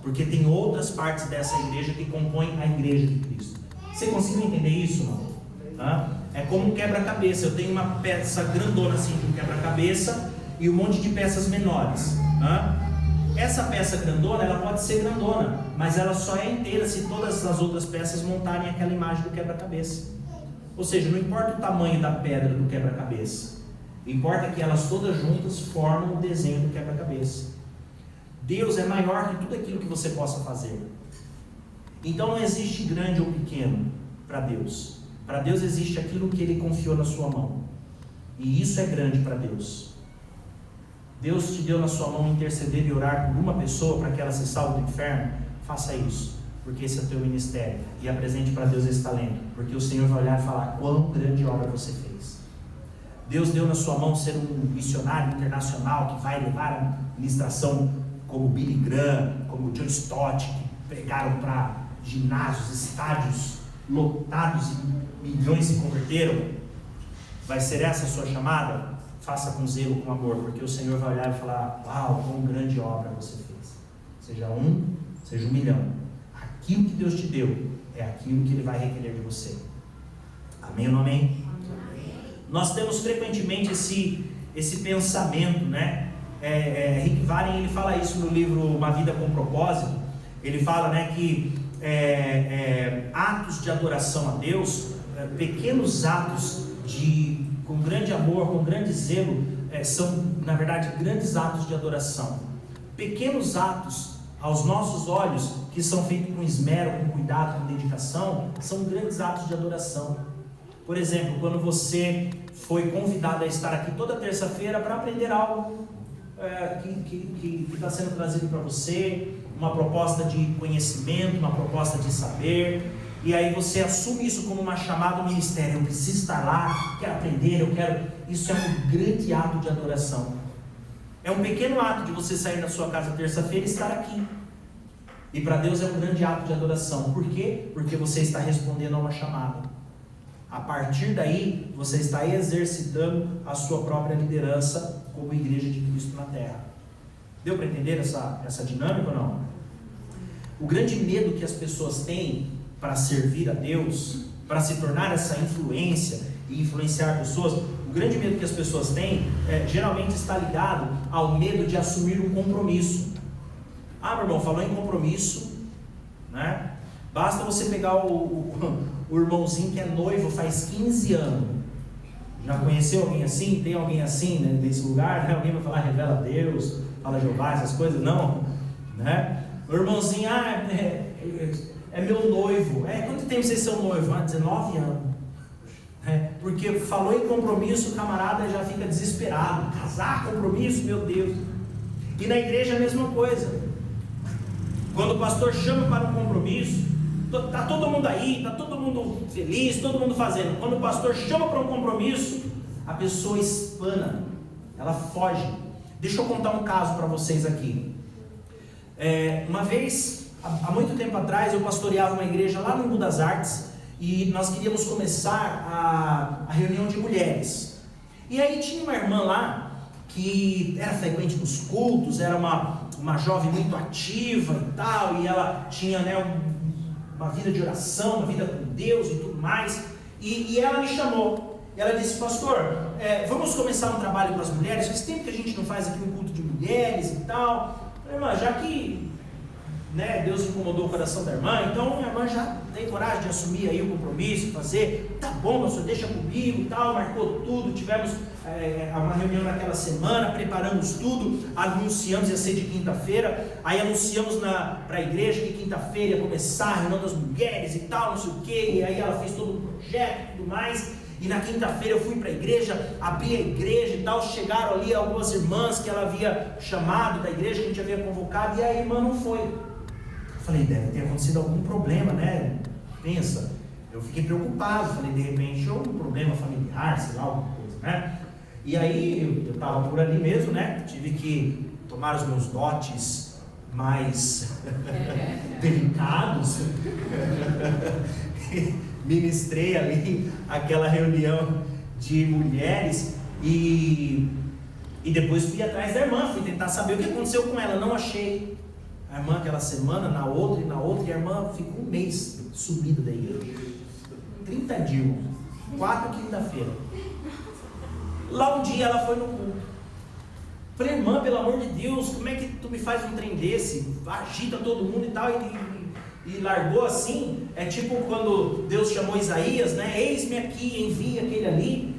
porque tem outras partes dessa igreja que compõem a igreja de Cristo. Você consegue entender isso, não? É como um quebra-cabeça. Eu tenho uma peça grandona assim, de um quebra-cabeça, e um monte de peças menores. Essa peça grandona, ela pode ser grandona, mas ela só é inteira se todas as outras peças montarem aquela imagem do quebra-cabeça. Ou seja, não importa o tamanho da pedra do quebra-cabeça, importa que elas todas juntas formam o desenho do quebra-cabeça. Deus é maior que tudo aquilo que você possa fazer. Então não existe grande ou pequeno para Deus. Para Deus existe aquilo que Ele confiou na sua mão, e isso é grande para Deus. Deus te deu na sua mão interceder e orar por uma pessoa para que ela se salve do inferno. Faça isso, porque esse é o teu ministério, e apresente para Deus esse talento, porque o Senhor vai olhar e falar: quão grande obra você fez. Deus deu na sua mão ser um missionário internacional que vai levar a ministração como Billy Graham, como John Stott, que pregaram para ginásios, estádios lotados e milhões se converteram. Vai ser essa a sua chamada? Faça com zelo, com amor, porque o Senhor vai olhar e falar: uau, quão grande obra você fez. Seja 1, seja 1 milhão, aquilo que Deus te deu é aquilo que Ele vai requerer de você. Amém ou não amém? Nós temos frequentemente esse pensamento, né? Rick Warren, ele fala isso no livro Uma Vida com Propósito. Ele fala, né, que atos de adoração a Deus, pequenos atos com grande amor, com grande zelo, são na verdade grandes atos de adoração. Pequenos atos aos nossos olhos, que são feitos com esmero, com cuidado, com dedicação, são grandes atos de adoração. Por exemplo, quando você foi convidado a estar aqui toda terça-feira para aprender algo, que está sendo trazido para você, uma proposta de conhecimento, uma proposta de saber, e aí você assume isso como uma chamada, um ministério. Eu preciso estar lá, quero aprender, eu quero. Isso é um grande ato de adoração. É um pequeno ato de você sair da sua casa terça-feira e estar aqui. E para Deus é um grande ato de adoração. Por quê? Porque você está respondendo a uma chamada. A partir daí, você está exercitando a sua própria liderança como igreja de Cristo na terra. Deu para entender essa dinâmica ou não? O grande medo que as pessoas têm para servir a Deus, para se tornar essa influência e influenciar pessoas, o grande medo que as pessoas têm geralmente está ligado ao medo de assumir um compromisso. Ah, meu irmão, falou em compromisso, né? Basta você pegar o irmãozinho que é noivo faz 15 anos. Já conheceu alguém assim? Tem alguém assim, né, nesse lugar? Né? Alguém vai falar, revela a Deus, fala Jeová, essas coisas? Não, né? O irmãozinho, é meu noivo. Quanto tempo vocês são noivos? 19 anos. Porque falou em compromisso, o camarada já fica desesperado. Casar, compromisso, meu Deus. E na igreja a mesma coisa. Quando o pastor chama para um compromisso, está todo mundo aí, está todo mundo feliz, todo mundo fazendo. Quando o pastor chama para um compromisso, a pessoa espana, ela foge. Deixa eu contar um caso para vocês aqui. Uma vez, há muito tempo atrás, eu pastoreava uma igreja lá no Embu das Artes, e nós queríamos começar a reunião de mulheres. E aí tinha uma irmã lá, que era frequente nos cultos, era uma jovem muito ativa e tal, e ela tinha, né, uma vida de oração, uma vida com Deus e tudo mais, e ela me chamou. Ela disse, pastor, vamos começar um trabalho com as mulheres, faz tempo que a gente não faz aqui um culto de mulheres e tal. Eu falei, irmã, já que, né, Deus incomodou o coração da irmã, então minha irmã já tem coragem de assumir aí o compromisso, fazer, tá bom, pastor, deixa comigo e tal, marcou tudo, tivemos uma reunião naquela semana, preparamos tudo, anunciamos, ia ser de quinta-feira, aí anunciamos para a igreja que quinta-feira ia começar a reunião das mulheres e tal, não sei o que, e aí ela fez todo um projeto e tudo mais, e na quinta-feira eu fui para a igreja, abri a igreja e tal, chegaram ali algumas irmãs que ela havia chamado da igreja, que a gente havia convocado, e a irmã não foi. Eu falei, deve ter acontecido algum problema, né? Pensa, eu fiquei preocupado, falei, de repente, ou um problema familiar, sei lá, alguma coisa, né? E aí, eu estava por ali mesmo, né? Tive que tomar os meus dotes mais delicados. Ministrei ali aquela reunião de mulheres e depois fui atrás da irmã, fui tentar saber o que aconteceu com ela, não achei. A irmã aquela semana, na outra, e a irmã ficou um mês sumida da igreja. 30 dias, 4 quinta-feira. Lá um dia ela foi no culto. Falei, irmã, pelo amor de Deus, como é que tu me faz um trem desse? Agita todo mundo e tal, e largou assim. É tipo quando Deus chamou Isaías, né? Eis-me aqui, envia aquele ali.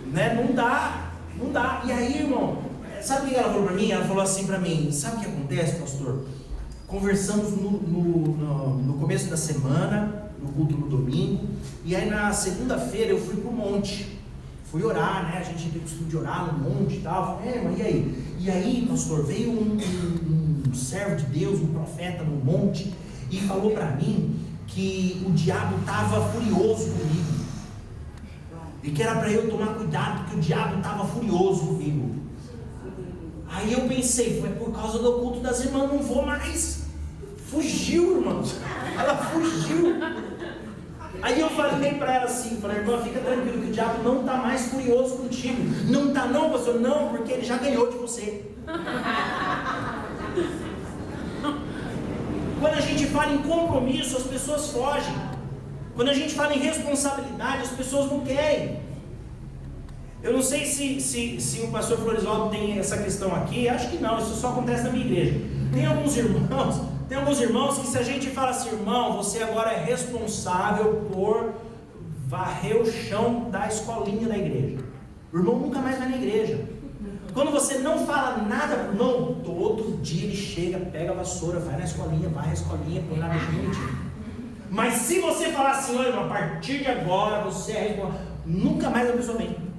Né? Não dá. E aí, irmão, sabe o que ela falou para mim? Ela falou assim para mim, sabe o que acontece, pastor? Conversamos no começo da semana, no culto no domingo, e aí na segunda-feira eu fui para o monte, fui orar, né? A gente tem o costume de orar no monte e tal. Falei, mas e aí? E aí, pastor, veio um servo de Deus, um profeta no monte, e falou para mim que o diabo estava furioso comigo, e que era para eu tomar cuidado, porque o diabo estava furioso comigo. Aí eu pensei, foi por causa do culto das irmãs, não vou mais. Fugiu, irmãos. Ela fugiu. Aí eu falei para ela assim, falei, irmã, fica tranquilo que o diabo não está mais furioso contigo. Não está não, pastor? Não, porque ele já ganhou de você. Quando a gente fala em compromisso, as pessoas fogem. Quando a gente fala em responsabilidade, as pessoas não querem. Eu não sei se o pastor Florisvaldo tem essa questão aqui, acho que não, isso só acontece na minha igreja. Tem alguns irmãos que, se a gente fala assim, irmão, você agora é responsável por varrer o chão da escolinha da igreja. O irmão nunca mais vai na igreja. Quando você não fala nada para o irmão, todo dia ele chega, pega a vassoura, vai na escolinha, varre a escolinha, põe lá, deixa bonitinho. Mas se você falar assim, olha, irmão, a partir de agora você é responsável, nunca mais a pessoa vem.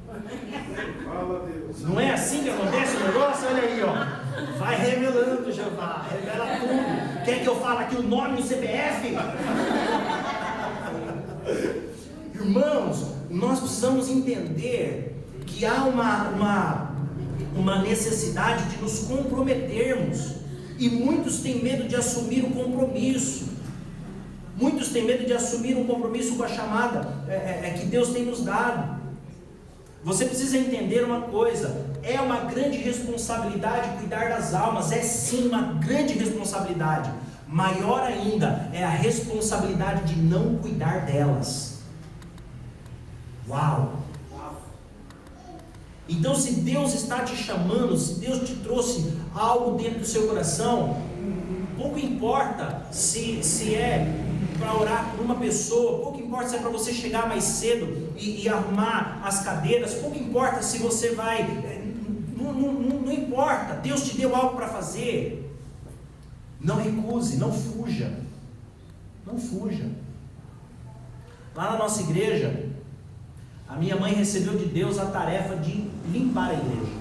Fala, Deus. Não é assim que acontece o negócio? Olha aí, ó. Vai revelando, Jeová, revela tudo. Quer que eu fale aqui o nome do CPF? Irmãos, nós precisamos entender que há uma necessidade de nos comprometermos. E muitos têm medo de assumir o compromisso. Muitos têm medo de assumir um compromisso com a chamada que Deus tem nos dado. Você precisa entender uma coisa: é uma grande responsabilidade cuidar das almas. É sim uma grande responsabilidade. Maior ainda é a responsabilidade de não cuidar delas. Uau! Então, se Deus está te chamando, se Deus te trouxe algo dentro do seu coração, pouco importa se é para orar por uma pessoa, pouco importa se é para você chegar mais cedo e arrumar as cadeiras, pouco importa se você vai, não importa, Deus te deu algo para fazer. Não recuse, não fuja, não fuja. Lá na nossa igreja, a minha mãe recebeu de Deus a tarefa de limpar a igreja.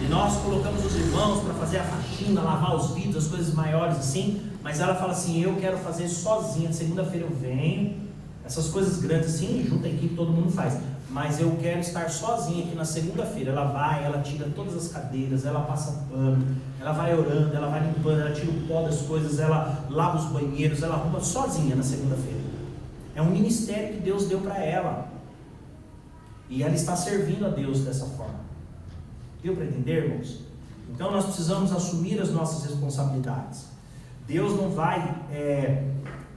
E nós colocamos os irmãos para fazer a faxina, lavar os vidros, as coisas maiores assim. Mas ela fala assim: eu quero fazer sozinha. Segunda-feira eu venho, essas coisas grandes assim, junta a equipe, todo mundo faz. Mas eu quero estar sozinha aqui na segunda-feira. Ela vai, ela tira todas as cadeiras, ela passa pano, ela vai orando, ela vai limpando, ela tira o pó das coisas, ela lava os banheiros, ela arruma sozinha na segunda-feira. É um ministério que Deus deu para ela. E ela está servindo a Deus dessa forma. Deu para entender, irmãos? Então nós precisamos assumir as nossas responsabilidades. Deus não vai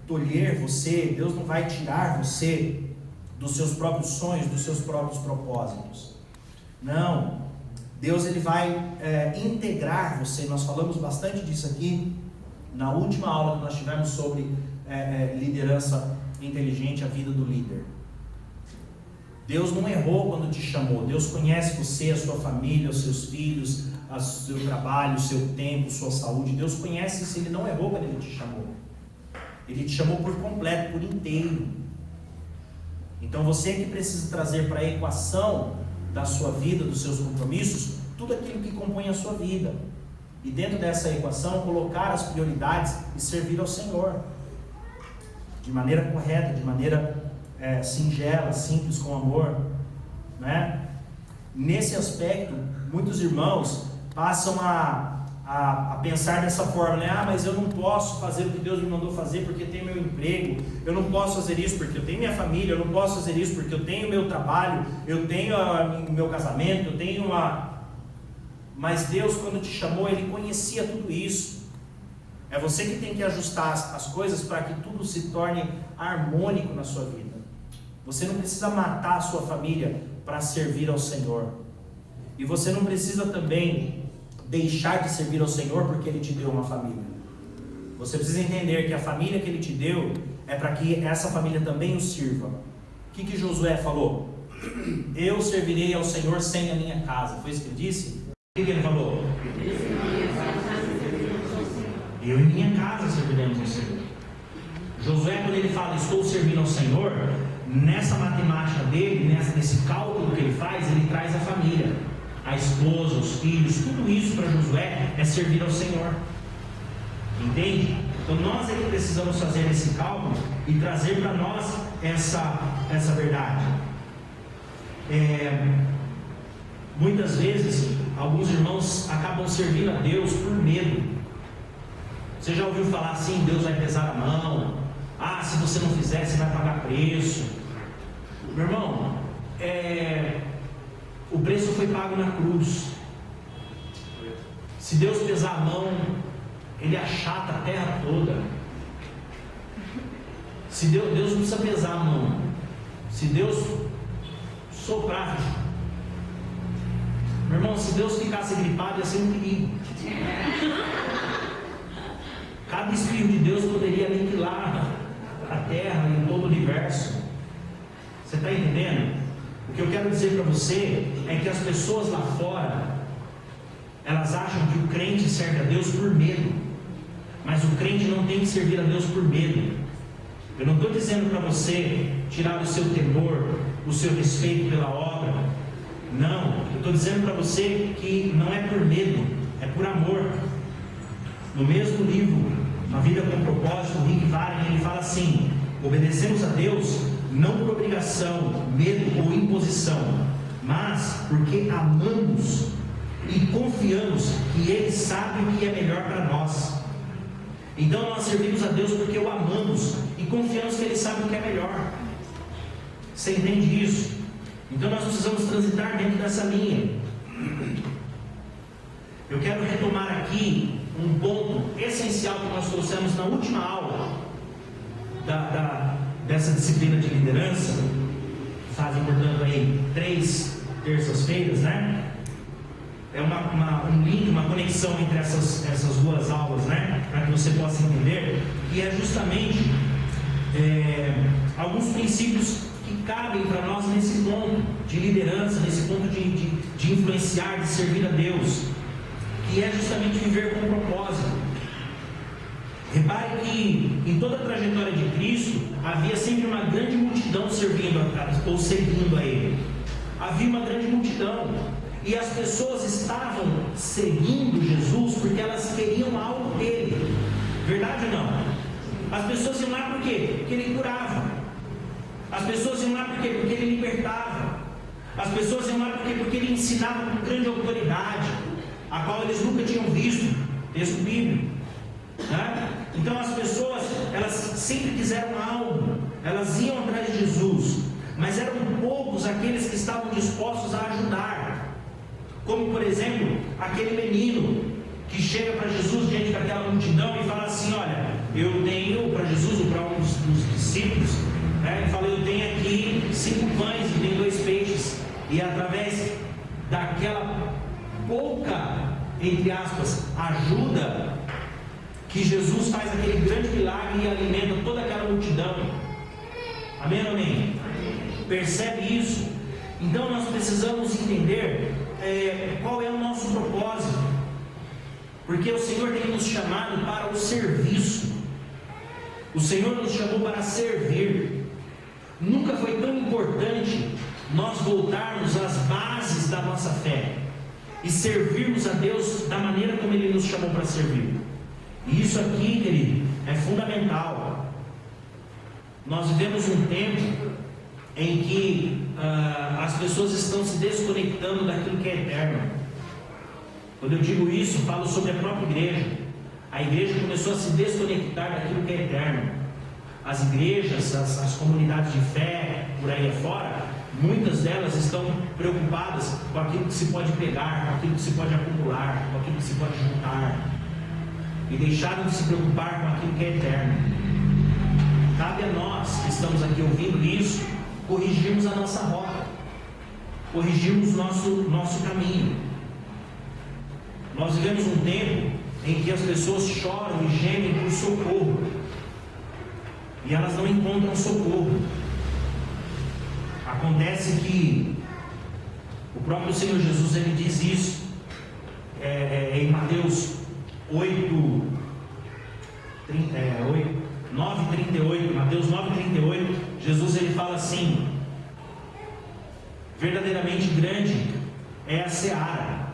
tolher você, Deus não vai tirar você dos seus próprios sonhos, dos seus próprios propósitos. Não. Deus ele vai integrar você. Nós falamos bastante disso aqui na última aula que nós tivemos sobre liderança inteligente, a vida do líder. Deus não errou quando te chamou. Deus conhece você, a sua família, os seus filhos, o seu trabalho, o seu tempo, sua saúde. Deus conhece isso. Ele não errou quando Ele te chamou. Ele te chamou por completo, por inteiro. Então você é que precisa trazer para a equação da sua vida, dos seus compromissos, tudo aquilo que compõe a sua vida. E dentro dessa equação, colocar as prioridades e servir ao Senhor. De maneira correta, de maneira singela, simples, com amor, né? Nesse aspecto, muitos irmãos passam a pensar dessa forma, né? Mas eu não posso fazer o que Deus me mandou fazer porque tem meu emprego, eu não posso fazer isso porque eu tenho minha família, eu não posso fazer isso porque eu tenho meu trabalho, eu tenho o meu casamento, eu tenho Mas Deus, quando te chamou, Ele conhecia tudo isso. É você que tem que ajustar as coisas para que tudo se torne harmônico na sua vida. Você não precisa matar a sua família para servir ao Senhor. E você não precisa também deixar de servir ao Senhor porque Ele te deu uma família. Você precisa entender que a família que Ele te deu é para que essa família também o sirva. O que Josué falou? Eu servirei ao Senhor sem a minha casa. Foi isso que ele disse? O que ele falou? Eu e minha casa serviremos ao Senhor. Josué, quando ele fala estou servindo ao Senhor, nessa matemática dele, nesse cálculo que ele faz, ele traz a família, a esposa, os filhos, tudo isso para Josué é servir ao Senhor. Entende? Então nós é que precisamos fazer esse cálculo e trazer para nós essa verdade. Muitas vezes alguns irmãos acabam servindo a Deus por medo. Você já ouviu falar assim, Deus vai pesar a mão, se você não fizer, você vai pagar preço. Meu irmão, o preço foi pago na cruz. Se Deus pesar a mão, Ele achata a terra toda. Se Deus não precisa pesar a mão. Se Deus soprar, meu irmão, se Deus ficasse gripado, ia ser um perigo. Cada espírito de Deus poderia aniquilar a terra e todo o universo. Você está entendendo? O que eu quero dizer para você é que as pessoas lá fora, elas acham que o crente serve a Deus por medo, mas o crente não tem que servir a Deus por medo. Eu não estou dizendo para você tirar o seu temor, o seu respeito pela obra. Não, eu estou dizendo para você que não é por medo, é por amor. No mesmo livro, A Vida com Propósito, o Rick Warren, ele fala assim: obedecemos a Deus não por obrigação, medo ou imposição, mas porque amamos e confiamos que Ele sabe o que é melhor para nós. Então nós servimos a Deus porque o amamos e confiamos que Ele sabe o que é melhor. Você entende isso? Então nós precisamos transitar dentro dessa linha. Eu quero retomar aqui um ponto essencial que nós trouxemos na última aula dessa disciplina de liderança. Fazem, portanto, aí 3 terças-feiras, né? É um link, uma conexão entre essas duas aulas, né? Para que você possa entender. E é justamente alguns princípios que cabem para nós nesse ponto de liderança, nesse ponto de influenciar, de servir a Deus, que é justamente viver com propósito. Repare que em toda a trajetória de Cristo havia sempre uma grande multidão seguindo a Ele. Havia uma grande multidão, e as pessoas estavam seguindo Jesus porque elas queriam algo dele. Verdade ou não? As pessoas iam lá por quê? Porque Ele curava. As pessoas iam lá por quê? Porque Ele libertava. As pessoas iam lá por quê? Porque Ele ensinava com grande autoridade, a qual eles nunca tinham visto. Texto bíblico, né? Então as pessoas, elas sempre quiseram algo, elas iam atrás de Jesus, mas eram poucos aqueles que estavam dispostos a ajudar. Como, por exemplo, aquele menino que chega para Jesus diante daquela multidão e fala assim: olha, eu tenho, para Jesus ou para um dos discípulos, né, ele fala: eu tenho aqui 5 pães e tenho 2 peixes. E através daquela pouca, entre aspas, ajuda, que Jesus faz aquele grande milagre e alimenta toda aquela multidão. Amém ou amém? Percebe isso? Então nós precisamos entender qual é o nosso propósito, porque o Senhor tem nos chamado para o serviço. O Senhor nos chamou para servir. Nunca foi tão importante nós voltarmos às bases da nossa fé e servirmos a Deus da maneira como Ele nos chamou para servir. E isso aqui, querido, é fundamental. Nós vivemos um tempo em que as pessoas estão se desconectando daquilo que é eterno. Quando eu digo isso, falo sobre a própria igreja. A igreja começou a se desconectar daquilo que é eterno. As igrejas, as comunidades de fé, por aí afora, muitas delas estão preocupadas com aquilo que se pode pegar, com aquilo que se pode acumular, com aquilo que se pode juntar, e deixaram de se preocupar com aquilo que é eterno. Cabe a nós que estamos aqui ouvindo isso, corrigirmos a nossa rota, corrigirmos nosso caminho. Nós vivemos um tempo em que as pessoas choram e gemem por socorro, e elas não encontram socorro. Acontece que o próprio Senhor Jesus, Ele diz isso em Mateus 9:38, Mateus 9:38, Jesus ele fala assim: verdadeiramente grande é a seara,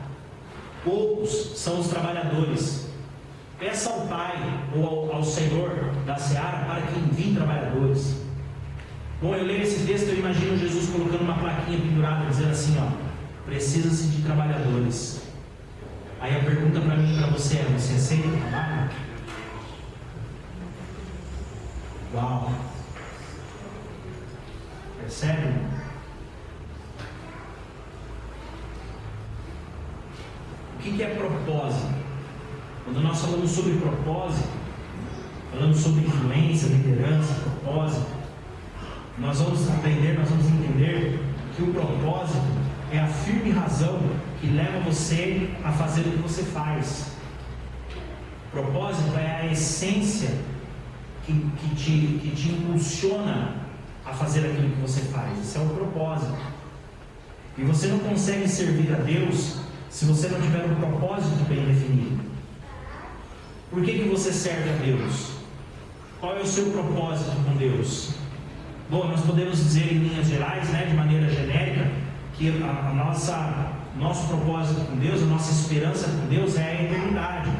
poucos são os trabalhadores. Peça ao Pai ou ao Senhor da seara para que envie trabalhadores. Bom, eu leio esse texto, eu imagino Jesus colocando uma plaquinha pendurada dizendo assim: ó, precisa-se de trabalhadores. Aí a pergunta para mim e para você é: você aceita o trabalho? Uau! Percebe? O que é propósito? Quando nós falamos sobre propósito, falamos sobre influência, liderança, propósito, nós vamos aprender, nós vamos entender que o propósito é a firme razão que leva você a fazer o que você faz. Propósito é a essência que te impulsiona a fazer aquilo que você faz. Esse é o propósito. E você não consegue servir a Deus se você não tiver um propósito bem definido. Por que você serve a Deus? Qual é o seu propósito com Deus? Bom, nós podemos dizer em linhas gerais, né, de maneira genérica, que nosso propósito com Deus, a nossa esperança com Deus é a eternidade.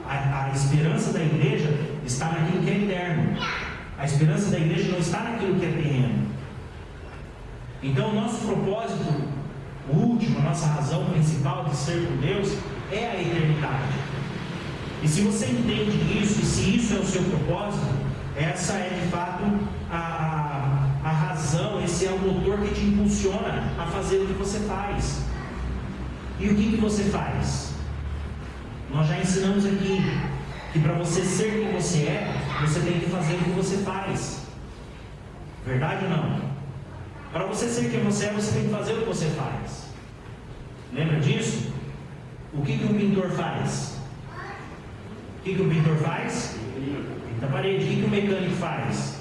A esperança da igreja está naquilo que é eterno. A esperança da igreja não está naquilo que é terreno. Então o nosso propósito último, a nossa razão principal de ser com Deus é a eternidade. E se você entende isso, e se isso é o seu propósito, essa é de fato a razão, esse é o motor que te impulsiona a fazer o que você faz. E o que você faz? Nós já ensinamos aqui que para você ser quem você é, você tem que fazer o que você faz. Verdade ou não? Para você ser quem você é, você tem que fazer o que você faz. Lembra disso? O que um pintor faz? O que um pintor faz? Pinta a parede. O que um mecânico faz?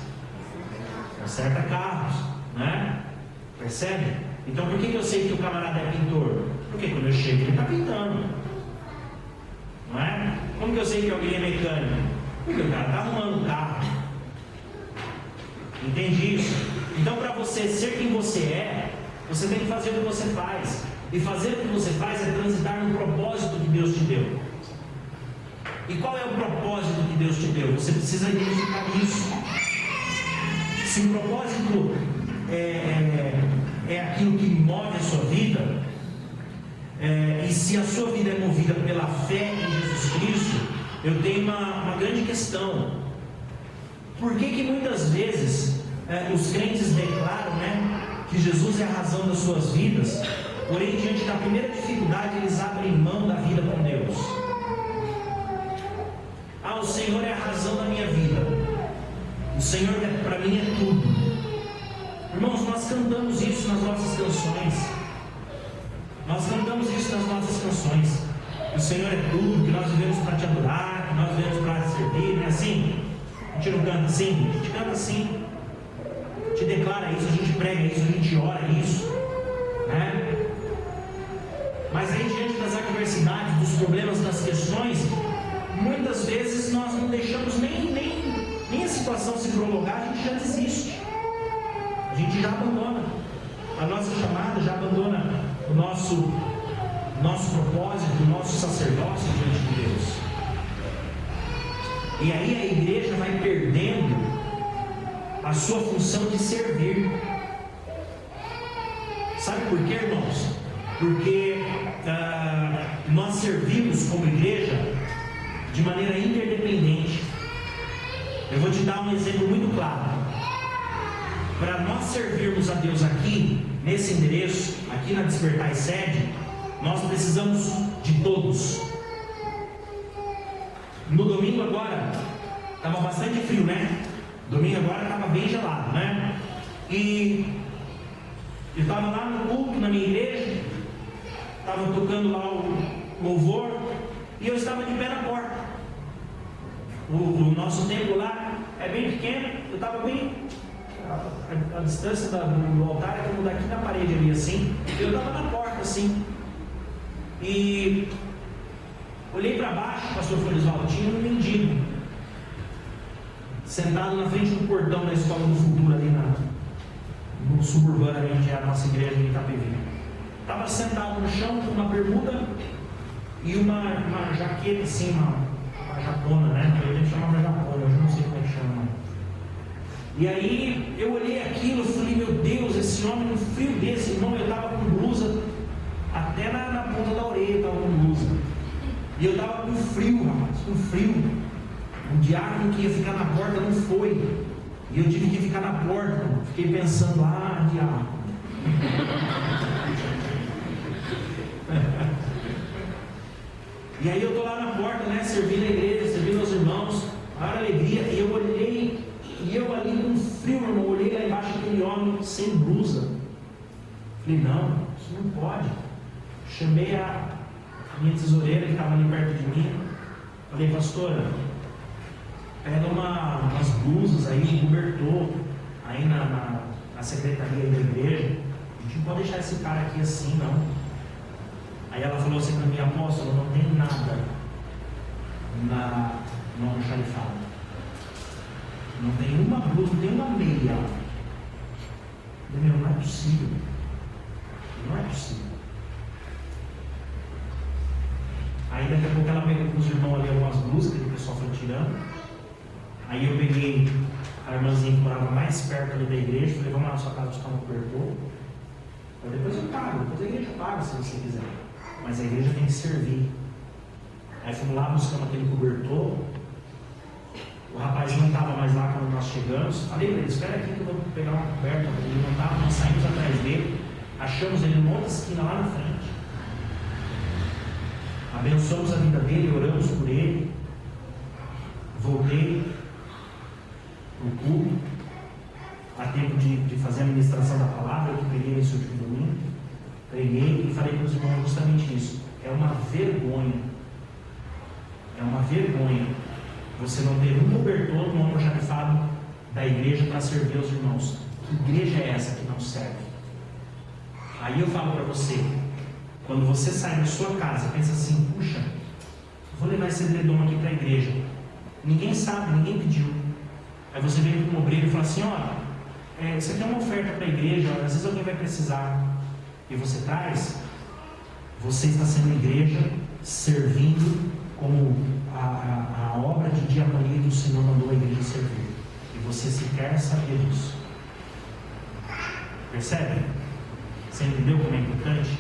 Conserta carros, né? Percebe? Então por que eu sei que o camarada é pintor? Porque quando eu chego ele está pintando, não é? Como que eu sei que alguém é mecânico? Porque o cara está arrumando o carro. Entende isso? Então para você ser quem você é, você tem que fazer o que você faz. E fazer o que você faz é transitar no propósito que Deus te deu. E qual é o propósito que Deus te deu? Você precisa identificar isso. Se o propósito é aquilo que move a sua vida, e se a sua vida é movida pela fé em Jesus Cristo, eu tenho uma grande questão. Por que muitas vezes os crentes declaram, né, que Jesus é a razão das suas vidas, porém diante da primeira dificuldade eles abrem mão da vida com Deus? O Senhor é a razão da minha vida, o Senhor para mim é tudo. Irmãos, nós cantamos isso nas nossas canções. Nós cantamos isso nas nossas canções. Que o Senhor é tudo, que nós vivemos para te adorar, que nós vivemos para te servir, não é assim? A gente não canta assim? A gente canta assim. A gente declara isso, a gente prega isso, a gente ora isso, né? Mas aí diante das adversidades, dos problemas, das questões, muitas vezes nós não deixamos nem a situação se prolongar, a gente já desiste. A gente já abandona a nossa chamada, já abandona o nosso propósito, o nosso sacerdócio diante de Deus. E aí a igreja vai perdendo a sua função de servir. Sabe por quê, irmãos? Porque nós servimos como igreja de maneira interdependente. Eu vou te dar um exemplo muito claro. Para nós servirmos a Deus aqui, nesse endereço, aqui na Despertar e Sede, nós precisamos de todos. No domingo agora, estava bastante frio, né? Domingo agora estava bem gelado, né? E eu estava lá no culto, na minha igreja, estava tocando lá o louvor, e eu estava de pé na porta. O nosso templo lá é bem pequeno, eu estava bem... A distância do altar é como daqui na parede ali assim. Eu estava na porta assim. E olhei para baixo, o pastor Florisvaldo tinha um mendigo sentado na frente do portão da Escola do Futuro ali no suburbano, onde é a nossa igreja em Itapevi. Estava sentado no chão com uma bermuda e uma jaqueta assim, uma japona, né? A gente chamava japona, eu não sei como é que chama. E aí eu olhei aquilo e falei, meu Deus, esse homem no frio desse, irmão, eu estava com blusa até na ponta da orelha, eu estava com blusa. E eu estava com frio, rapaz, com frio. O diácono que ia ficar na porta não foi. E eu tive que ficar na porta. Fiquei pensando, diácono. E aí eu estou lá na porta, né, servindo a igreja, servindo aos irmãos, maior alegria, e eu olhei, e eu ali com frio, irmão, olhei lá embaixo aquele homem sem blusa. Falei, não, isso não pode. Chamei a minha tesoureira que estava ali perto de mim. Falei, pastora, pega umas blusas aí, cobertor, aí na secretaria da igreja. A gente não pode deixar esse cara aqui assim, não. Aí ela falou assim para mim, apóstolo, não tem nada no almoxarifado. Não tem uma blusa, não tem uma meia. Meu, não é possível. possível. Aí daqui a pouco ela pegou com os irmãos ali algumas blusas que o pessoal foi tirando. Aí eu peguei a irmãzinha que morava mais perto ali da igreja, falei, vamos lá na sua casa buscar um cobertor. Aí depois eu pago, depois a igreja paga se você quiser. Mas a igreja tem que servir. Aí fomos lá buscando aquele cobertor. O rapaz não estava mais lá quando nós chegamos. Falei para ele, espera aqui que eu vou pegar uma coberta. Ele não estava, nós saímos atrás dele. Achamos ele numa outra esquina lá na frente. Abençoamos a vida dele, oramos por ele. Voltei para o culto. A tempo de fazer a ministração da palavra, que preguei nesse último domingo. Preguei e falei para os irmãos justamente isso. É uma vergonha. É uma vergonha você não ter um cobertor no almoxarifado da igreja para servir os irmãos. Que igreja é essa que não serve? Aí eu falo para você, quando você sai da sua casa, pensa assim, puxa, vou levar esse edredom aqui para a igreja. Ninguém sabe, ninguém pediu. Aí você vem com um obreiro e fala assim, ó, isso aqui é uma oferta para a igreja, às vezes alguém vai precisar. E você traz, você está sendo igreja, servindo como a obra de diaconia que o Senhor mandou a igreja servir. E você sequer sabia disso. Percebe? Você entendeu como é importante?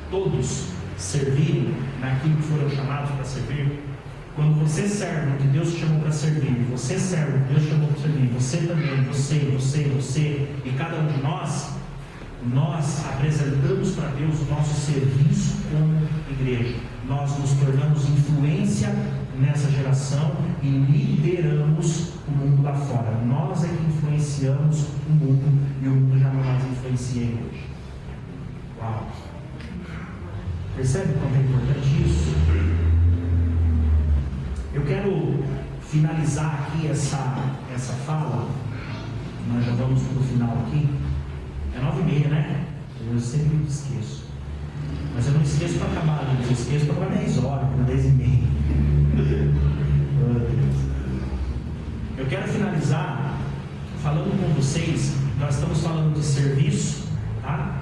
Todos servirem naquilo que foram chamados para servir. Quando você serve no que Deus te chamou para servir, você serve no que Deus te chamou para servir, você também, você, e cada um de nós apresentamos para Deus o nosso serviço como igreja. Nós nos tornamos influência nessa geração e lideramos o mundo lá fora. Nós é que influenciamos o mundo e o mundo já não mais influencia a igreja. Uau! Percebe como é importante isso? Eu quero finalizar aqui essa fala. Nós já vamos para o final aqui. É 9h30, né? Eu sempre me esqueço. Mas eu não esqueço para acabar, eu esqueço para acabar 10 horas, para 10h30. Eu quero finalizar falando com vocês. Nós estamos falando de serviço, tá?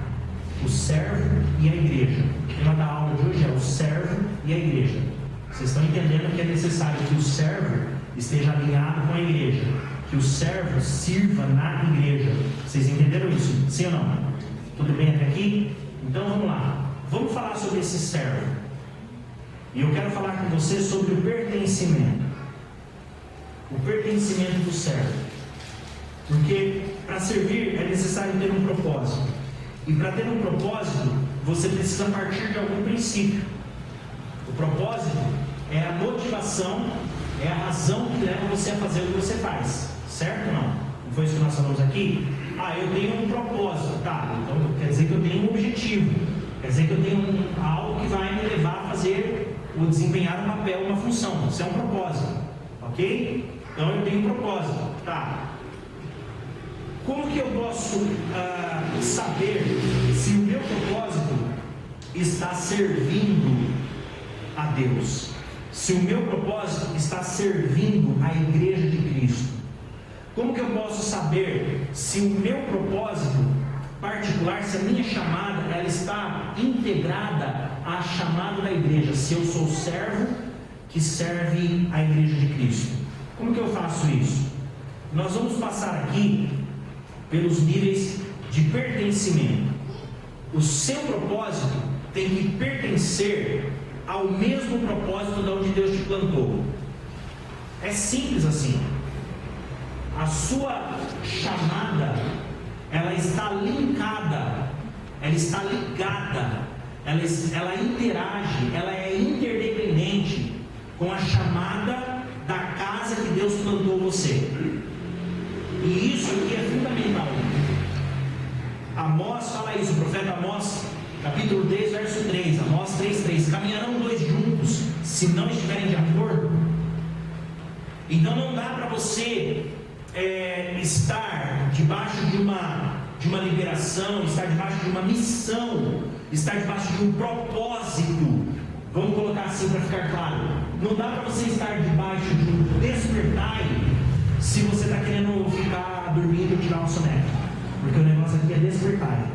O servo e a igreja. O tema da aula de hoje é o servo e a igreja. Vocês estão entendendo que é necessário que o servo esteja alinhado com a igreja, que o servo sirva na igreja. Vocês entenderam isso? Sim ou não? Tudo bem até aqui? Então vamos lá. Vamos falar sobre esse servo. E eu quero falar com você sobre o pertencimento. O pertencimento do servo. Porque para servir é necessário ter um propósito. E para ter um propósito, você precisa partir de algum princípio. O propósito é a motivação, é a razão que leva você a fazer o que você faz. Certo ou não? Não foi isso que nós falamos aqui? Eu tenho um propósito. Tá, então quer dizer que eu tenho um objetivo. Quer dizer que eu tenho algo que vai me levar a fazer ou desempenhar um papel, uma função. Isso é um propósito. Ok? Então eu tenho um propósito. Tá. Como que eu posso saber se o meu propósito está servindo a Deus? Se o meu propósito está servindo a igreja de Cristo? Como que eu posso saber se o meu propósito particular, se a minha chamada ela está integrada à chamada da igreja? Se eu sou servo que serve a igreja de Cristo? Como que eu faço isso? Nós vamos passar aqui pelos níveis de pertencimento. O seu propósito tem que pertencer ao mesmo propósito de onde Deus te plantou. É simples assim. A sua chamada, ela está linkada, ela está ligada, ela interage, ela é interdependente com a chamada da casa que Deus plantou você. E isso aqui é fundamental. Amós fala isso, o profeta Amós, capítulo 10, verso 3, Amós 3:3. Caminharão dois juntos, se não estiverem de acordo. Então não dá para você estar debaixo de uma liberação, estar debaixo de uma missão, estar debaixo de um propósito. Vamos colocar assim para ficar claro. Não dá para você estar debaixo de um despertar se você está querendo ficar dormindo e tirar um soneca. Porque o negócio aqui é despertar.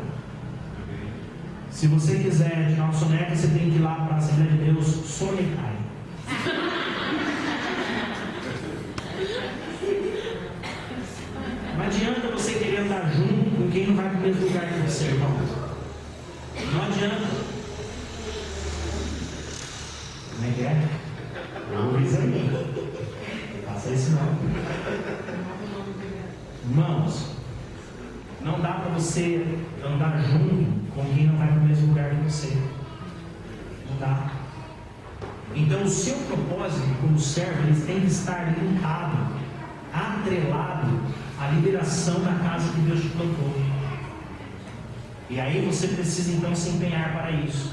Se você quiser tirar uma soneca, você tem que ir lá para a Assembleia de Deus sonecar. Não adianta você querer andar junto com quem não vai para o mesmo lugar que você, irmão. Não adianta. Como é que é? Ouve isso aí. Não faça isso não. Irmãos, não dá para você andar junto com quem não vai para o mesmo lugar que você. Não dá. Então o seu propósito como servo, ele tem que estar linkado, atrelado à liberação da casa que Deus te plantou. E aí você precisa então se empenhar para isso.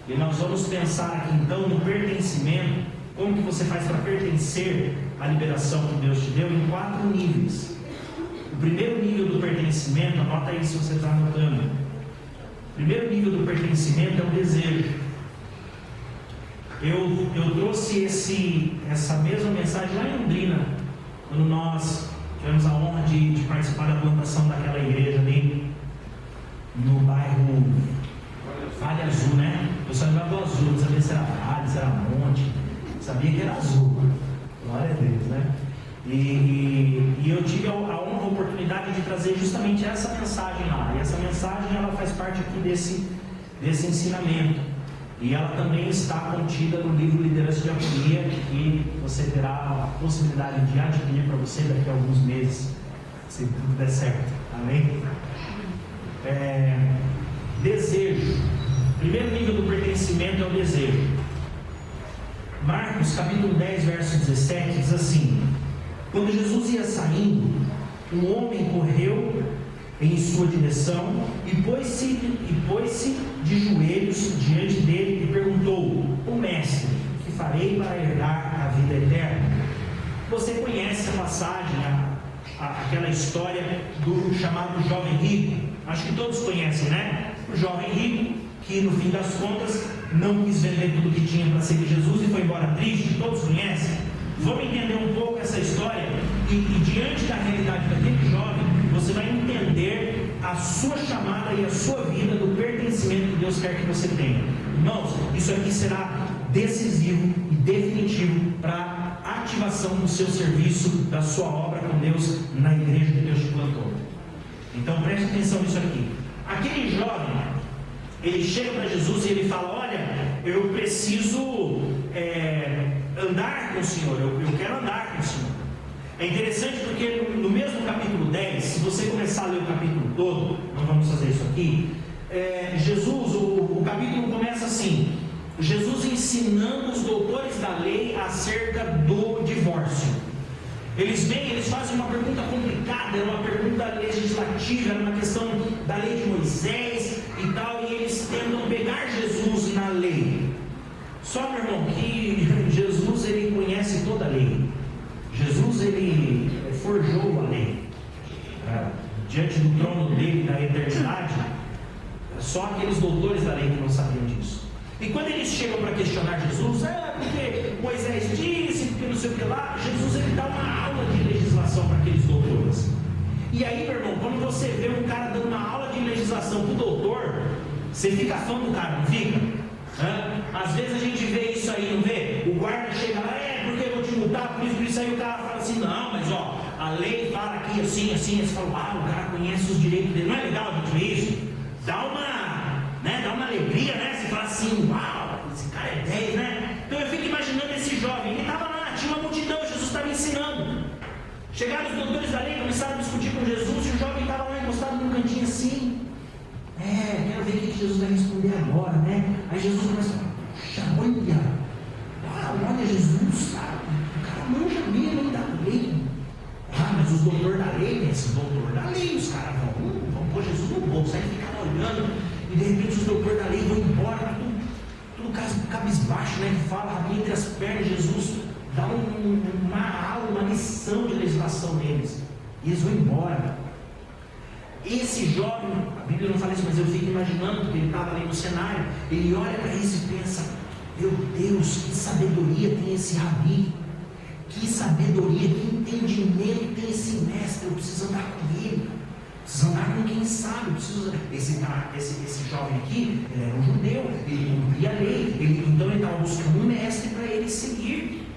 E nós vamos pensar aqui então no pertencimento, como que você faz para pertencer à liberação que Deus te deu em 4 níveis. O primeiro nível do pertencimento, anota aí se você está anotando. O primeiro nível do pertencimento é o desejo. Eu trouxe essa mesma mensagem lá em Londrina, quando nós tivemos a honra de participar da plantação daquela igreja ali no bairro Vale Azul, né? Eu só lembrava do azul, não sabia se era vale, se era monte, sabia que era azul. Glória a Deus, né? E eu tive a honra, a oportunidade de trazer justamente essa mensagem lá. E essa mensagem ela faz parte aqui desse ensinamento. E ela também está contida no livro Liderança de Diaconia, que você terá a possibilidade de adquirir para você daqui a alguns meses, se tudo der certo. Amém? Desejo. Primeiro nível do pertencimento é o desejo. Marcos capítulo 10, verso 17 diz assim: quando Jesus ia saindo, um homem correu em sua direção e pôs-se de joelhos diante dele e perguntou: o mestre, que farei para herdar a vida eterna? Você conhece a passagem, aquela história do chamado jovem rico? Acho que todos conhecem, né? O jovem rico que no fim das contas não quis vender tudo que tinha para seguir Jesus e foi embora triste. Todos conhecem? Vamos entender um pouco essa história e diante da realidade daquele jovem, você vai entender a sua chamada e a sua vida do pertencimento que Deus quer que você tenha. Irmãos, isso aqui será decisivo e definitivo para a ativação do seu serviço, da sua obra com Deus na igreja que Deus te plantou. Então preste atenção nisso aqui. Aquele jovem, ele chega para Jesus e ele fala: olha, eu preciso andar com o Senhor, eu quero andar com o Senhor. É interessante porque no mesmo capítulo 10, se você começar a ler o capítulo todo, não vamos fazer isso aqui, Jesus, o capítulo começa assim: Jesus ensinando os doutores da lei acerca do divórcio. Eles fazem uma pergunta complicada, era uma pergunta legislativa, era uma questão da lei de Moisés e tal, e eles tentam pegar Jesus na lei. Só, meu irmão, que Jesus, ele conhece toda a lei. Jesus, ele forjou a lei. Diante do trono dele na eternidade, só aqueles doutores da lei que não sabiam disso. E quando eles chegam para questionar Jesus, porque Moisés disse, porque não sei o que lá, Jesus ele dá uma aula de legislação para aqueles doutores. E aí, meu irmão, quando você vê um cara dando uma aula de legislação para o doutor, você fica fã do cara, não fica? Às vezes a gente vê isso aí, não vê? O guarda chega lá, porque eu vou te multar, por isso aí o cara fala assim: não, mas ó, a lei fala aqui assim, assim. Você fala: o cara conhece os direitos dele. Não é legal a gente ver isso? Dá uma alegria, né? Você fala assim: uau, esse cara é 10, né? Então eu fico imaginando esse jovem, ele estava lá, tinha uma multidão, Jesus estava ensinando. Chegaram os doutores da lei, começaram a discutir com Jesus, e o jovem estava lá encostado num cantinho assim. Quero ver o que Jesus vai responder agora, né? Aí Jesus começa a falar: olha Jesus, cara, o cara manja mesmo da lei. Mas os doutores da lei, esses doutores da lei, os caras vão pôr Jesus no bolso, aí ficaram olhando, e de repente os doutores da lei vão embora, tudo cabisbaixo, né? Que fala entre as pernas. Jesus dá uma aula, uma lição de legislação neles, e eles vão embora. Esse jovem, a Bíblia não fala isso, mas eu fico imaginando, porque ele estava ali no cenário, ele olha para isso e pensa: meu Deus, que sabedoria tem esse rabi, que sabedoria, que entendimento tem esse mestre, eu preciso andar com ele. Preciso andar com quem sabe. Esse jovem aqui, ele era um judeu, ele cumpria a lei, então ele estava buscando um mestre para ele seguir.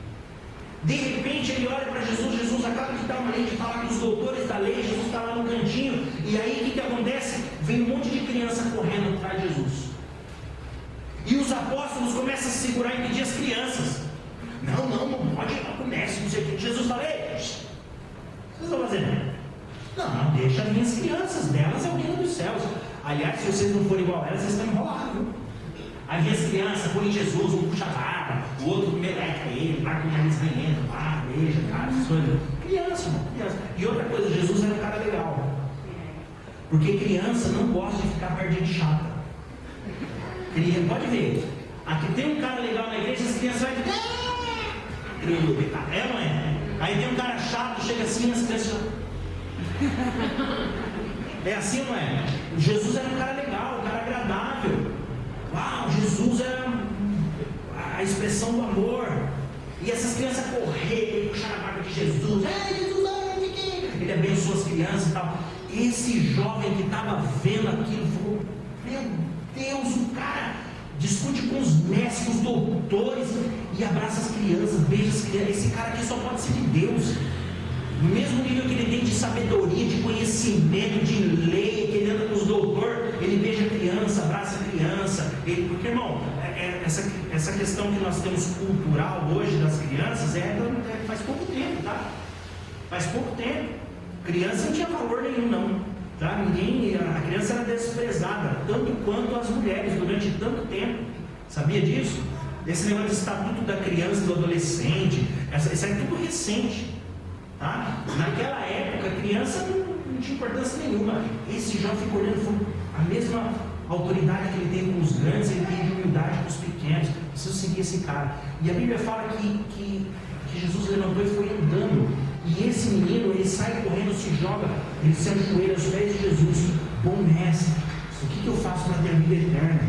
De repente ele olha para Jesus, Jesus acaba de dar uma lei de falar com os doutores da lei, Jesus está lá no cantinho, e aí o que acontece? Vem um monte de criança correndo atrás de Jesus. E os apóstolos começam a se segurar e pedir as crianças. Não pode ir lá com o mestre, não sei o que. Jesus fala, ei, o que vocês estão fazendo? Não, deixa as minhas crianças, delas é o reino dos céus. Aliás, se vocês não forem igual a elas, vocês estão enrolados, viu? Aí vem as crianças, põe Jesus, um puxa a barba, o outro meleca ele, vai com o nariz ranhento, beija, cara, essas coisas. Criança. E outra coisa, Jesus era um cara legal. Porque criança não gosta de ficar perto de gente chata. Pode ver, aqui tem um cara legal na igreja, as crianças vão dizer, é, não é? Aí tem um cara chato, chega assim, as crianças. É assim, não é? Jesus era um cara legal, um cara agradável. Uau, Jesus era a expressão do amor. E essas crianças correram, puxaram a barba de Jesus. Jesus, ele abençoou as crianças e tal. Esse jovem que estava vendo aquilo falou: meu Deus, o cara discute com os mestres, com os doutores e abraça as crianças, beija as crianças. Esse cara aqui só pode ser de Deus. No mesmo nível que ele tem de sabedoria, de conhecimento, de lei, que ele anda com os doutores, ele beija a criança, abraça a criança. Porque, irmão, essa questão que nós temos cultural hoje das crianças faz pouco tempo, tá? Faz pouco tempo. Criança não tinha valor nenhum, não. Tá? A criança era desprezada, tanto quanto as mulheres, durante tanto tempo. Sabia disso? Esse negócio de estatuto da criança e do adolescente, isso é tudo recente. Tá? Naquela época, a criança não tinha importância nenhuma. Esse jovem ficou olhando, foi a mesma autoridade que ele tem com os grandes, ele tem de humildade com os pequenos. Preciso seguir esse cara. E a Bíblia fala que Jesus levantou e foi andando. E esse menino, ele sai correndo, se joga, ele se ajoelha aos pés de Jesus. Bom mestre, o que eu faço para ter a vida eterna?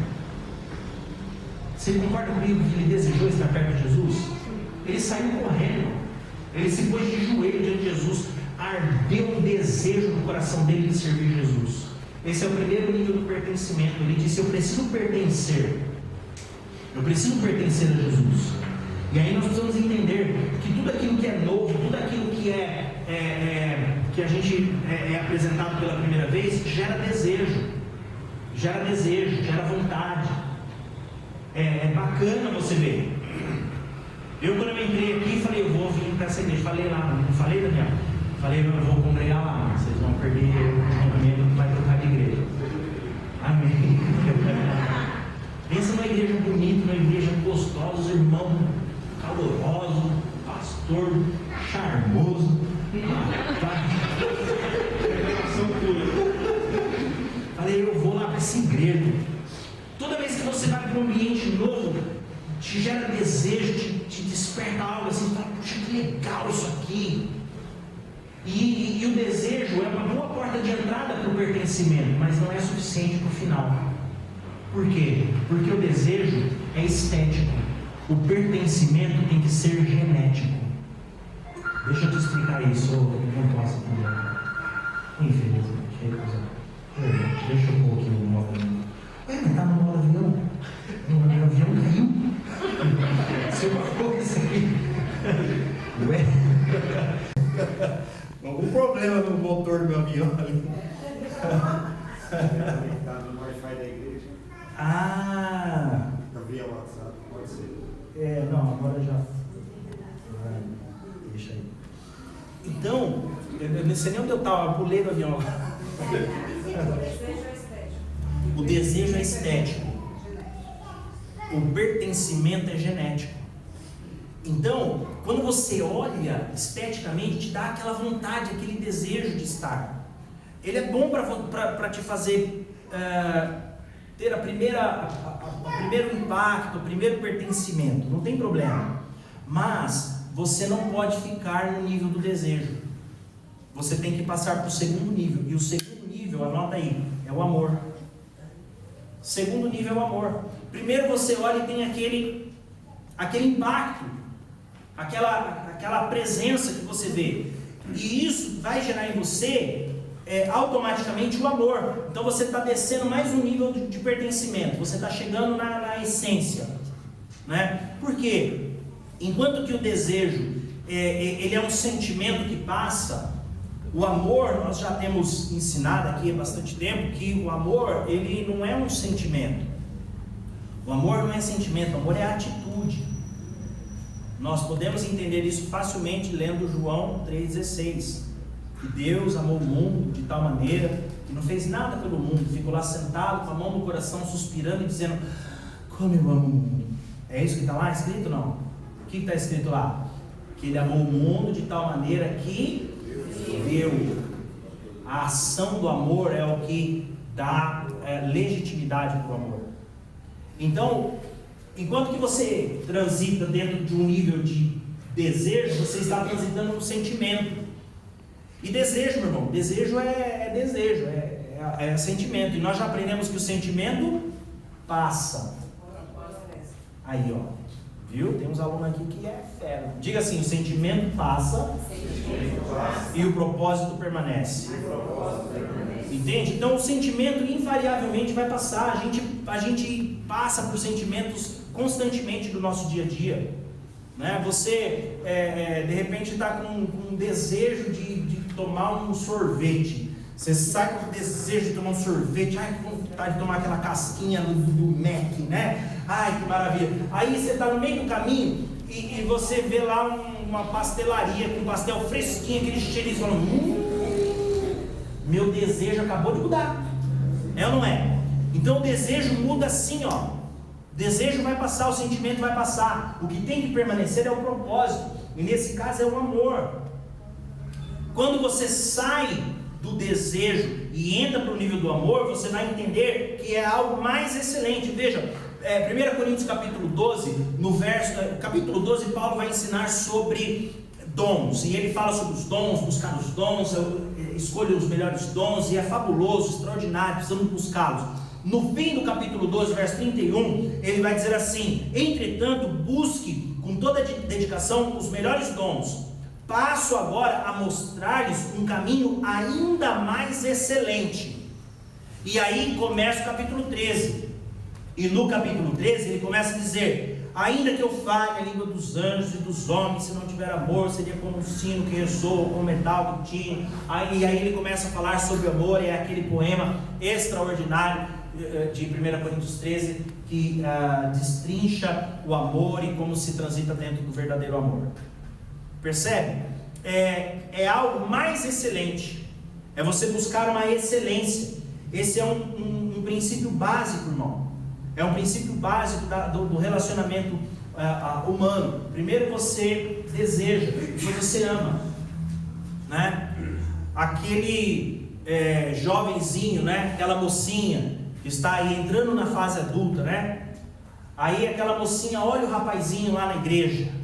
Você concorda comigo que ele desejou estar perto de Jesus? Ele saiu correndo. Ele se pôs de joelho diante de Jesus. Ardeu um desejo no coração dele de servir Jesus. Esse é o primeiro nível do pertencimento. Ele disse: eu preciso pertencer. Eu preciso pertencer a Jesus. E aí nós precisamos entender que tudo aquilo que é novo, tudo aquilo que que a gente é apresentado pela primeira vez, gera desejo, gera vontade. É bacana você ver. Eu, quando eu entrei aqui, falei: eu vou vir para essa igreja. Falei lá, não falei, Daniel? Falei: eu vou congregar lá. Vocês vão perder o momento que vai trocar de igreja. Amém. Pensa numa igreja bonita, numa igreja gostosa, os irmãos calorosos, pastor charmoso. Falei: eu vou lá para essa igreja. Toda vez que você vai para um ambiente novo, te gera desejo, te desperta algo assim, fala: puxa, que legal isso aqui. E o desejo é uma boa porta de entrada para o pertencimento, mas não é suficiente para o final. Por quê? Porque o desejo é estético, o pertencimento tem que ser genético. Deixa eu te explicar isso, eu não posso entender. Infelizmente, deixa eu pôr aqui o modo. Ué, mas tá no modo avião? O avião caiu. Se eu coloco isso aqui. Ué? Algum problema no motor do meu avião ali. Está no Wi-Fi da igreja. Ah! Está via WhatsApp, pode ser. Não, agora já. Deixa aí. Então, eu não sei nem onde eu estava, pulei do avião. O desejo é estético. O pertencimento é genético. Então, quando você olha esteticamente, te dá aquela vontade, aquele desejo de estar. Ele é bom para te fazer ter o primeiro impacto, o primeiro pertencimento. Não tem problema. Mas você não pode ficar no nível do desejo. Você tem que passar para o segundo nível. E o segundo nível, anota aí, é o amor. Segundo nível é o amor. Primeiro você olha e tem aquele impacto, aquela presença que você vê. E isso vai gerar em você automaticamente o amor. Então você está descendo mais um nível de pertencimento, você está chegando na essência, né? Por quê? Enquanto que o desejo ele é um sentimento que passa, o amor, nós já temos ensinado aqui há bastante tempo que o amor, ele não é um sentimento. O amor não é sentimento, o amor é atitude. Nós podemos entender isso facilmente lendo João 3,16. Que Deus amou o mundo de tal maneira que não fez nada pelo mundo, ficou lá sentado com a mão no coração, suspirando e dizendo: como eu amo o mundo. É isso que está lá escrito? Não. O que está escrito lá? Que Ele amou o mundo de tal maneira que deu. A ação do amor é o que dá legitimidade para o amor. Então, enquanto que você transita dentro de um nível de desejo, você está transitando no sentimento. E desejo, meu irmão, desejo é desejo, é sentimento. E nós já aprendemos que o sentimento passa. Aí, ó, viu? Tem uns alunos aqui que é fera. Diga assim: o sentimento passa, e o propósito permanece. Entende? Então o sentimento invariavelmente vai passar. A gente passa por sentimentos constantemente do nosso dia a dia, né? Você de repente está com um desejo de tomar um sorvete. Você sai com o desejo de tomar um sorvete. Ai, que vontade de tomar aquela casquinha do Mac, né? Ai, que maravilha. Aí você está no meio do caminho e você vê lá uma pastelaria com pastel fresquinho, aquele cheirinho, você fala: meu desejo acabou de mudar. É ou não é? Então o desejo muda assim, ó. O desejo vai passar, o sentimento vai passar. O que tem que permanecer é o propósito. E nesse caso é o amor. Quando você sai do desejo e entra para o nível do amor, você vai entender que é algo mais excelente. Veja, 1 Coríntios capítulo 12, capítulo 12, Paulo vai ensinar sobre dons, e ele fala sobre os dons, buscar os dons, escolha os melhores dons, e é fabuloso, extraordinário, precisamos buscá-los. No fim do capítulo 12, verso 31, ele vai dizer assim: entretanto, busque com toda dedicação os melhores dons. Passo agora a mostrar-lhes um caminho ainda mais excelente. E aí começa o capítulo 13. E no capítulo 13 ele começa a dizer: ainda que eu fale a língua dos anjos e dos homens, se não tiver amor, seria como um sino que ressoa, como um metal que tinha. E aí ele começa a falar sobre amor, é aquele poema extraordinário de 1 Coríntios 13, que destrincha o amor e como se transita dentro do verdadeiro amor. Percebe? É algo mais excelente. É você buscar uma excelência. Esse é um princípio básico, irmão. É um princípio básico do relacionamento humano. Primeiro você deseja, depois você ama, né? Aquele jovenzinho, né? Aquela mocinha que está aí entrando na fase adulta, né? Aí aquela mocinha olha o rapazinho lá na igreja.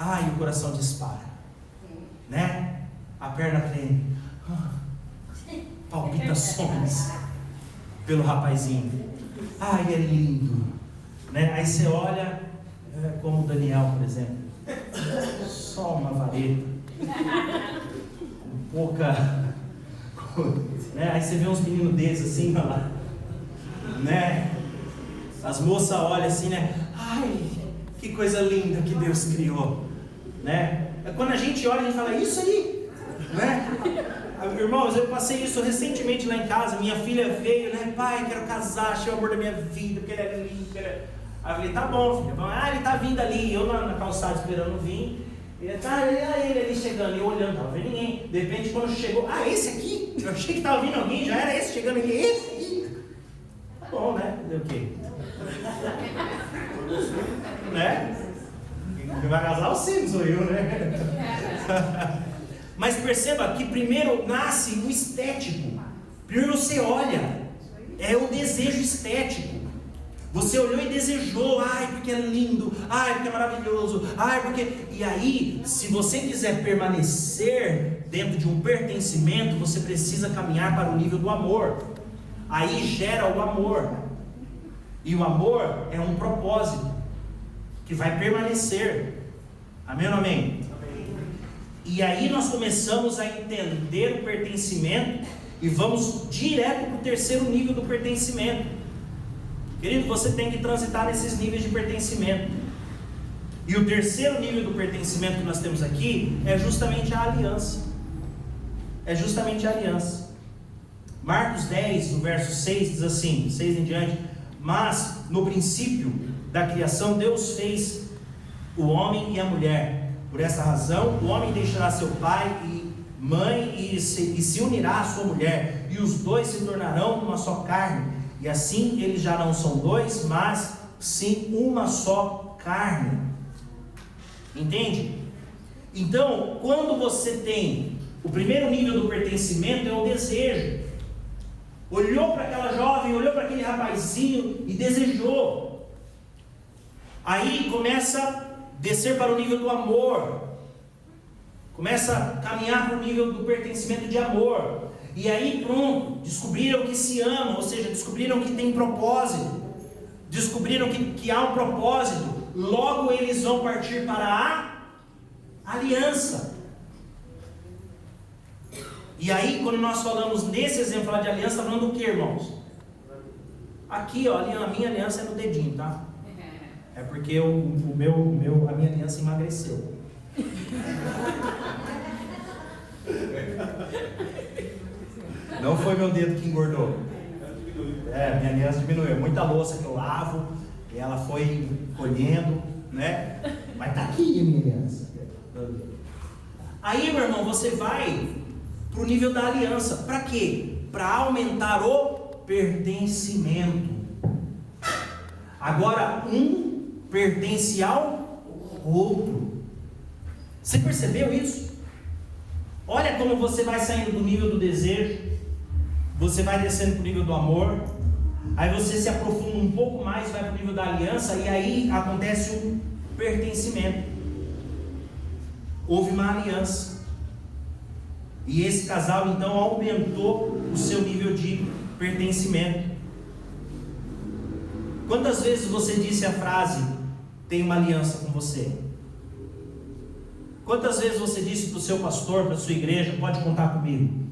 Ai, o coração dispara, né? A perna treme, palpitações pelo rapazinho. Ai, é lindo, né? Aí você olha, como o Daniel, por exemplo, só uma vareta, pouca, né? Aí você vê uns meninos desses assim, olha lá, né? As moças olham assim, né? Ai, que coisa linda que Deus criou, né? Quando a gente olha, a gente fala: isso aí, né? Irmãos, eu passei isso recentemente lá em casa. Minha filha veio, né? Pai, quero casar, achei o amor da minha vida, porque ele é lindo. Aí eu falei: tá bom, filha. Ele tá vindo ali. Eu na calçada esperando vir. Ele ali chegando, e eu olhando, não tava vendo ninguém. De repente, quando chegou: esse aqui? Eu achei que tava vindo alguém, já era esse chegando aqui. Esse aqui? Tá bom, né? Fazer o quê? Né? Quem vai casar você, sou eu, né? Mas perceba que primeiro nasce o estético. Primeiro você olha, é o desejo estético. Você olhou e desejou: ai, porque é lindo, ai, porque é maravilhoso, ai, porque... E aí, se você quiser permanecer dentro de um pertencimento, você precisa caminhar para o nível do amor. Aí gera o amor. E o amor é um propósito que vai permanecer. Amém ou não amém? E aí nós começamos a entender o pertencimento e vamos direto para o terceiro nível do pertencimento. Querido, você tem que transitar nesses níveis de pertencimento. E o terceiro nível do pertencimento que nós temos aqui é justamente a aliança. É justamente a aliança. Marcos 10, no verso 6, diz assim, 6 em diante: mas no princípio da criação Deus fez o homem e a mulher. Por essa razão o homem deixará seu pai e mãe e se unirá à sua mulher, e os dois se tornarão uma só carne. E assim eles já não são dois, mas sim uma só carne. Entende? Então, quando você tem o primeiro nível do pertencimento, é o desejo. Olhou para aquela jovem, olhou para aquele rapazinho e desejou. Aí começa a descer para o nível do amor. Começa a caminhar para o nível do pertencimento de amor. E aí pronto, descobriram que se amam, ou seja, descobriram que tem propósito. Descobriram que há um propósito. Logo eles vão partir para a aliança. E aí, quando nós falamos nesse exemplo de aliança, está falando do que, irmãos? Aqui, ó, a minha aliança é no dedinho, tá? É porque a minha aliança emagreceu. Não foi meu dedo que engordou. Minha aliança diminuiu. Muita louça que eu lavo, e ela foi colhendo, né? Mas tá aqui a minha aliança. Aí, meu irmão, você vai para o nível da aliança. Para quê? Para aumentar o pertencimento. Agora, um pertence ao outro. Você percebeu isso? Olha como você vai saindo do nível do desejo, você vai descendo para o nível do amor, aí você se aprofunda um pouco mais, vai para o nível da aliança, e aí acontece um pertencimento. Houve uma aliança. E esse casal então aumentou o seu nível de pertencimento. Quantas vezes você disse a frase: tenho uma aliança com você? Quantas vezes você disse para o seu pastor, para a sua igreja: pode contar comigo?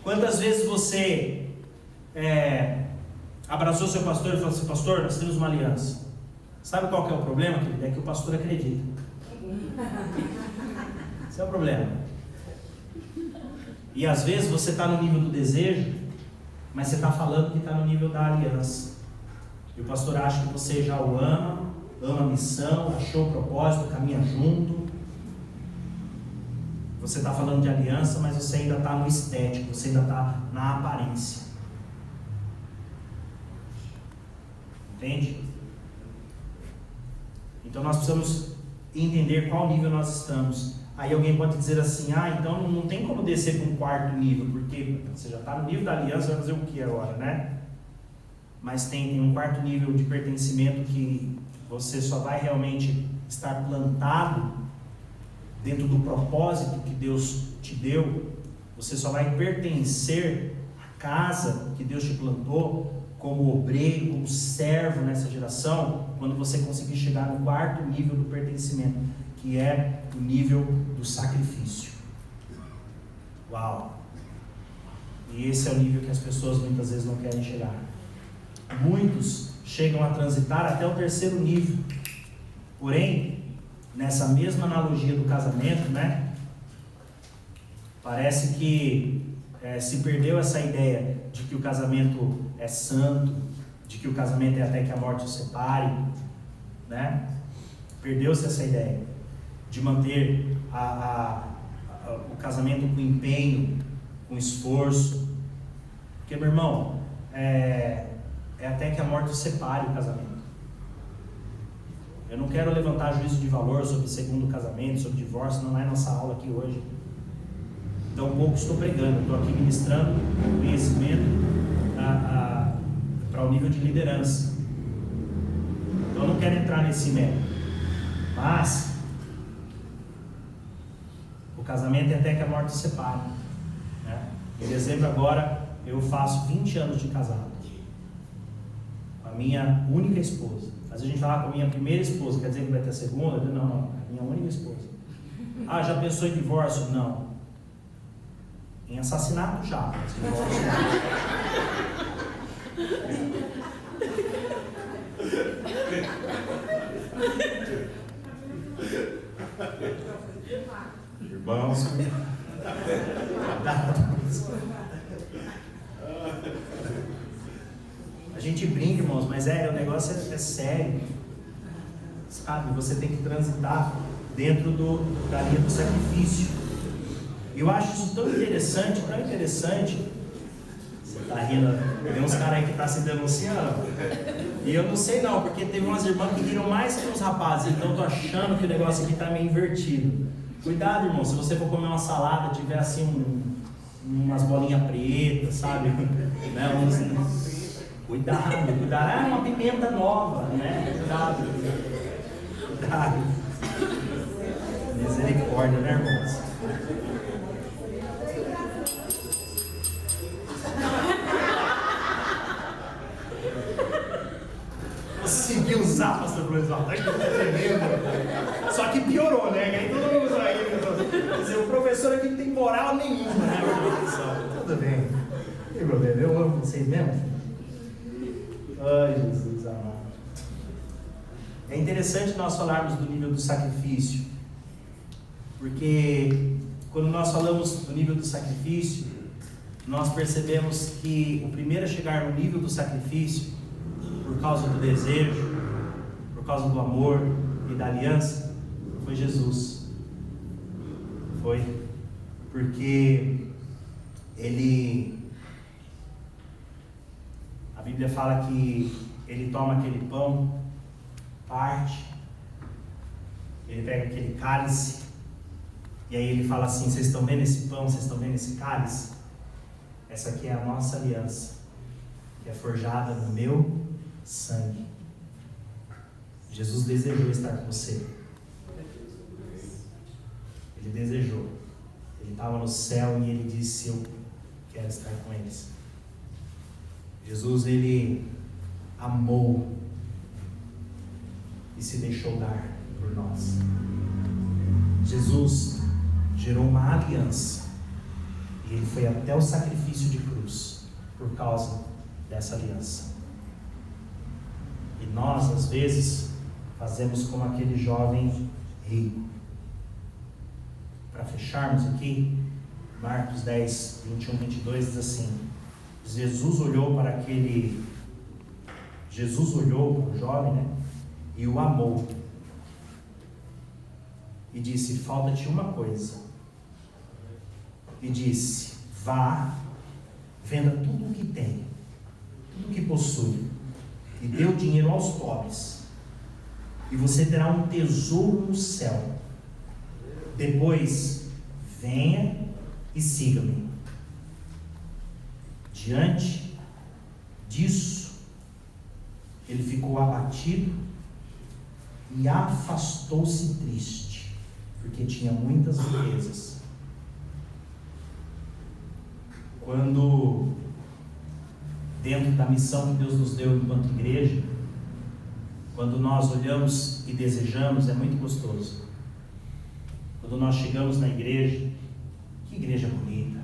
Quantas vezes você abraçou seu pastor e falou assim: pastor, nós temos uma aliança? Sabe qual que é o problema, querido? É que o pastor acredita. Esse é o problema. E às vezes você está no nível do desejo, mas você está falando que está no nível da aliança. E o pastor acha que você já o ama a missão, achou o propósito, caminha junto. Você está falando de aliança, mas você ainda está no estético, você ainda está na aparência. Entende? Então nós precisamos entender qual nível nós estamos. Aí alguém pode dizer assim: então não tem como descer para um quarto nível, porque você já está no nível da aliança, vai fazer o que agora, né? Mas tem um quarto nível de pertencimento que você só vai realmente estar plantado dentro do propósito que Deus te deu. Você só vai pertencer à casa que Deus te plantou como obreiro, como servo nessa geração, quando você conseguir chegar no quarto nível do pertencimento, que é o nível do sacrifício. Uau! E esse é o nível que as pessoas muitas vezes não querem chegar. Muitos chegam a transitar até o terceiro nível. Porém, nessa mesma analogia do casamento, né? Parece que se perdeu essa ideia de que o casamento é santo, de que o casamento é até que a morte os separe, né? Perdeu-se essa ideia de manter o casamento com empenho, com esforço. Porque, meu irmão, é até que a morte os separe o casamento. Eu não quero levantar juízo de valor sobre segundo casamento, sobre divórcio, não é nossa aula aqui hoje. Então, um pouco estou pregando, estou aqui ministrando conhecimento para o nível de liderança. Então, eu não quero entrar nesse mérito. Mas o casamento é até que a morte se separe, né? Em dezembro agora eu faço 20 anos de casado com a minha única esposa. Às vezes a gente fala com a minha primeira esposa, quer dizer que vai ter a segunda? Não, a minha única esposa. Ah, já pensou em divórcio? Não. Em assassinato já, mas divórcio não. Irmãos, a gente brinca, irmãos, mas o negócio é sério. Sabe, você tem que transitar dentro da linha do sacrifício. Eu acho isso tão interessante, tão interessante. Você tá rindo, tem uns caras aí que estão se denunciando. E eu não sei não, porque teve umas irmãs que riram mais que os rapazes, então eu tô achando que o negócio aqui tá meio invertido. Cuidado, irmão, se você for comer uma salada, tiver assim umas bolinhas pretas, sabe? Né? Cuidado, cuidado. Ah, uma pimenta nova, né? Cuidado. Cuidado. Misericórdia, né, irmãos? Consegui usar, pastor Luizão. Só que piorou, né? Aí todo mundo usa aí. Quer dizer, o professor aqui não tem moral nenhuma, né, professor? Tudo bem. Não tem problema, eu amo vocês mesmo. Ai, Jesus amado. É interessante nós falarmos do nível do sacrifício, porque quando nós falamos do nível do sacrifício, nós percebemos que o primeiro a chegar no nível do sacrifício, por causa do desejo, por causa do amor e da aliança, foi Jesus. Foi porque a Bíblia fala que ele toma aquele pão, parte, ele pega aquele cálice, e aí ele fala assim: vocês estão vendo esse pão, vocês estão vendo esse cálice? Essa aqui é a nossa aliança, que é forjada no meu sangue. Jesus desejou estar com você. Ele desejou. Ele estava no céu e ele disse: eu quero estar com eles. Jesus, ele amou e se deixou dar por nós. Jesus gerou uma aliança e ele foi até o sacrifício de cruz por causa dessa aliança. E nós, às vezes, fazemos como aquele jovem rico. Para fecharmos aqui, Marcos 10, 21, 22 diz assim: Jesus olhou para o jovem, né, e o amou. E disse: falta-te uma coisa. E disse: vá, venda tudo o que tem, tudo o que possui, e dê o dinheiro aos pobres, e você terá um tesouro no céu. Depois, venha e siga-me. Diante disso, ele ficou abatido e afastou-se triste, porque tinha muitas riquezas. Quando, dentro da missão que Deus nos deu enquanto igreja, quando nós olhamos e desejamos, é muito gostoso. Quando nós chegamos na igreja, que igreja bonita,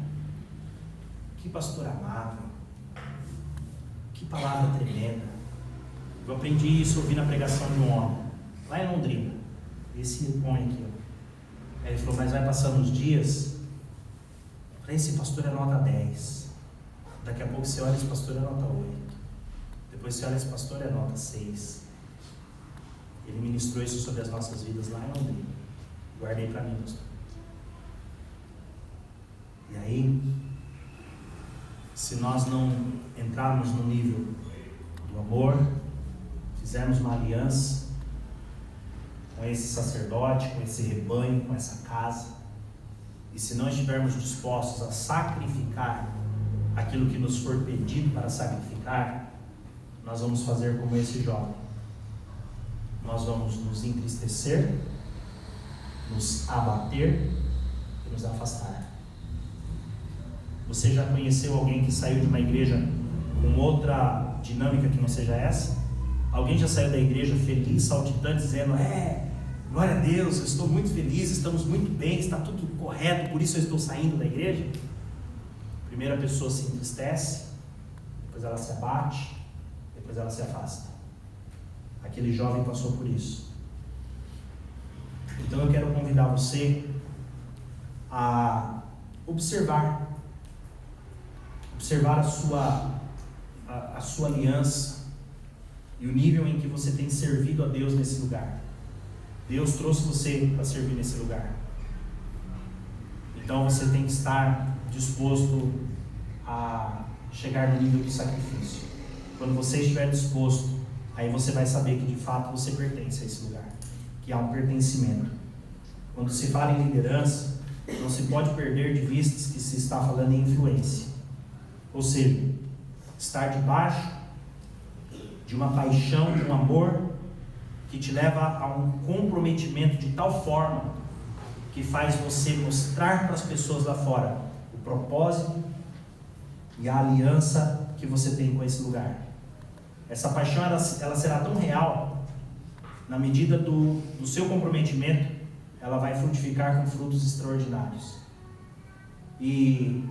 que pastor amável, que palavra tremenda. Eu aprendi isso ouvindo a pregação de um homem, lá em Londrina, esse homem aqui. Aí ele falou: mas vai passando os dias, eu falei: esse pastor é nota 10, daqui a pouco você olha, esse pastor é nota 8, depois você olha, esse pastor é nota 6. Ele ministrou isso sobre as nossas vidas lá em Londrina. Guardei para mim, pastor. E aí, se nós não entrarmos no nível do amor, fizermos uma aliança com esse sacerdote, com esse rebanho, com essa casa, e se não estivermos dispostos a sacrificar aquilo que nos for pedido para sacrificar, nós vamos fazer como esse jovem. Nós vamos nos entristecer, nos abater e nos afastar. Você já conheceu alguém que saiu de uma igreja com outra dinâmica que não seja essa? Alguém já saiu da igreja feliz, saltitante, dizendo: glória a Deus, eu estou muito feliz, estamos muito bem, está tudo correto, por isso eu estou saindo da igreja. A primeira pessoa se entristece, depois ela se abate, depois ela se afasta. Aquele jovem passou por isso. Então eu quero convidar você a observar a sua aliança e o nível em que você tem servido a Deus nesse lugar. Deus trouxe você para servir nesse lugar. Então você tem que estar disposto a chegar no nível do sacrifício. Quando você estiver disposto, aí você vai saber que de fato você pertence a esse lugar, que há um pertencimento. Quando se fala em liderança, não se pode perder de vista que se está falando em influência. Ou seja, estar debaixo de uma paixão, de um amor que te leva a um comprometimento de tal forma que faz você mostrar para as pessoas lá fora o propósito e a aliança que você tem com esse lugar. Essa paixão ela será tão real na medida do seu comprometimento, ela vai frutificar com frutos extraordinários. E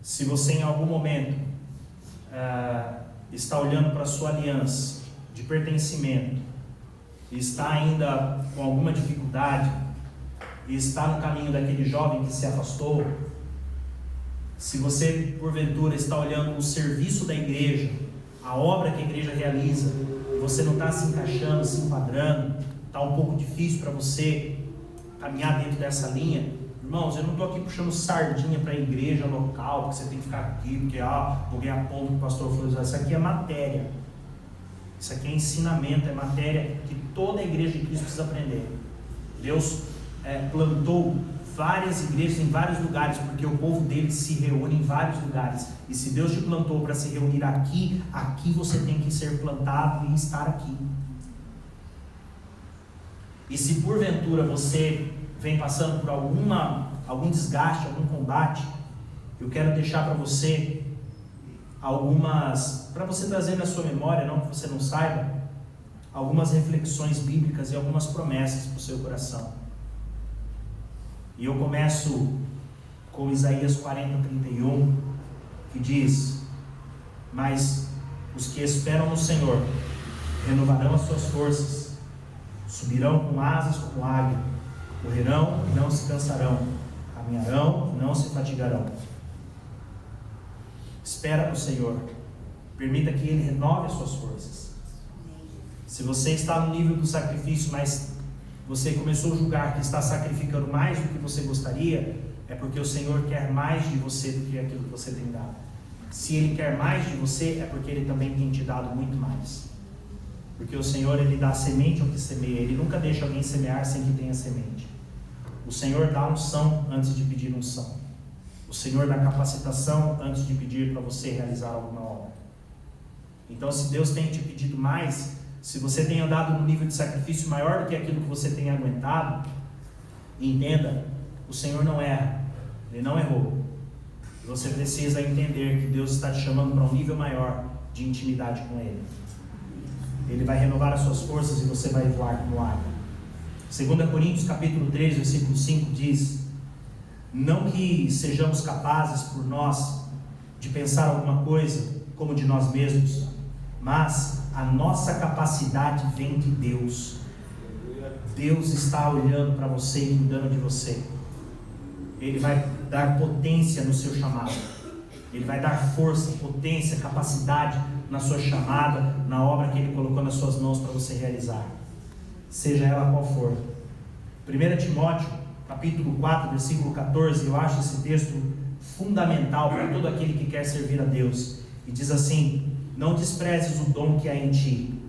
se você em algum momento está olhando para a sua aliança de pertencimento e está ainda com alguma dificuldade e está no caminho daquele jovem que se afastou, se você porventura está olhando o serviço da igreja, a obra que a igreja realiza, e você não está se encaixando, se enquadrando, está um pouco difícil para você caminhar dentro dessa linha, irmãos, eu não estou aqui puxando sardinha para a igreja local, porque você tem que ficar aqui, porque vou ganhar ponto que o pastor falou. Isso aqui é matéria, isso aqui é ensinamento, é matéria que toda a igreja de Cristo precisa aprender. Deus plantou várias igrejas em vários lugares, porque o povo dele se reúne em vários lugares, e se Deus te plantou para se reunir aqui você tem que ser plantado e estar aqui. E se porventura você vem passando por algum desgaste, algum combate, eu quero deixar para você para você trazer na sua memória, não que você não saiba, algumas reflexões bíblicas e algumas promessas para o seu coração. E eu começo com Isaías 40:31, que diz: mas os que esperam no Senhor renovarão as suas forças, subirão com asas como águia, correrão e não se cansarão, caminharão e não se fatigarão. Espera no Senhor, permita que Ele renove as suas forças. Se você está no nível do sacrifício, mas você começou a julgar que está sacrificando mais do que você gostaria, é porque o Senhor quer mais de você do que aquilo que você tem dado. Se Ele quer mais de você, é porque Ele também tem te dado muito mais. Porque o Senhor, Ele dá semente ao que semeia. Ele nunca deixa alguém semear sem que tenha semente. O Senhor dá unção antes de pedir unção. O Senhor dá capacitação antes de pedir para você realizar alguma obra. Então, se Deus tem te pedido mais, se você tem andado num nível de sacrifício maior do que aquilo que você tem aguentado, entenda, o Senhor não erra, Ele não errou. Você precisa entender que Deus está te chamando para um nível maior de intimidade com Ele. Ele vai renovar as suas forças e você vai voar como águia. 2 Coríntios capítulo 3, versículo 5 diz: não que sejamos capazes por nós de pensar alguma coisa como de nós mesmos, mas a nossa capacidade vem de Deus. Deus está olhando para você e cuidando de você. Ele vai dar potência no seu chamado. Ele vai dar força, potência, capacidade na sua chamada, na obra que Ele colocou nas suas mãos para você realizar, seja ela qual for. 1 Timóteo capítulo 4, versículo 14, eu acho esse texto fundamental para todo aquele que quer servir a Deus. E diz assim: não desprezes o dom que há em ti,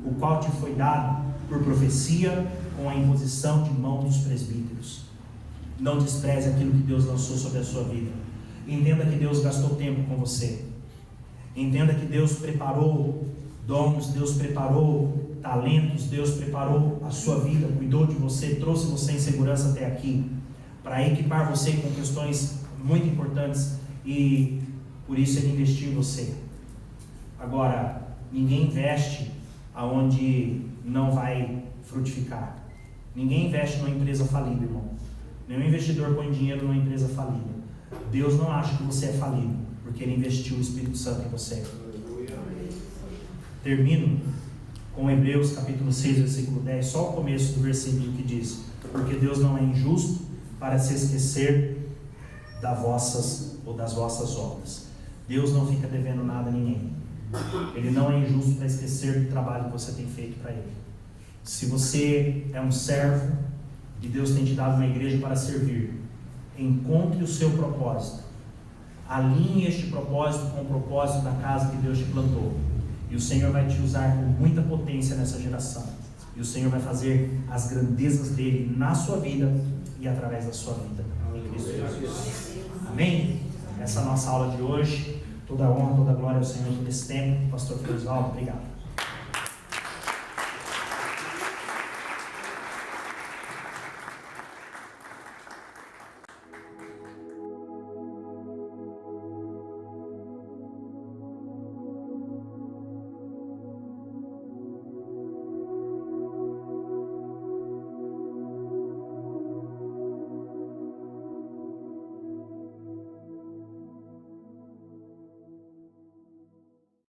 o qual te foi dado por profecia, com a imposição de mão dos presbíteros. Não despreze aquilo que Deus lançou sobre a sua vida. Entenda que Deus gastou tempo com você. Entenda que Deus preparou dons, Deus preparou talentos, Deus preparou a sua vida, cuidou de você, trouxe você em segurança até aqui, para equipar você com questões muito importantes, e por isso Ele investiu em você. Agora, ninguém investe aonde não vai frutificar. Ninguém investe numa empresa falida, irmão. Nenhum investidor põe dinheiro numa empresa falida. Deus não acha que você é falido, porque Ele investiu o Espírito Santo em você. Termino com Hebreus capítulo 6, versículo 10, só o começo do versículo que diz: porque Deus não é injusto para se esquecer das vossas obras. Deus não fica devendo nada a ninguém. Ele não é injusto para esquecer do trabalho que você tem feito para Ele. Se você é um servo e Deus tem te dado uma igreja para servir, encontre o seu propósito, alinhe este propósito com o propósito da casa que Deus te plantou, e o Senhor vai te usar com muita potência nessa geração, e o Senhor vai fazer as grandezas dele na sua vida e através da sua vida em Cristo Jesus. Amém? Essa é a nossa aula de hoje. Toda a honra, toda a glória ao Senhor por esse tempo. Pastor Osvaldo, obrigado.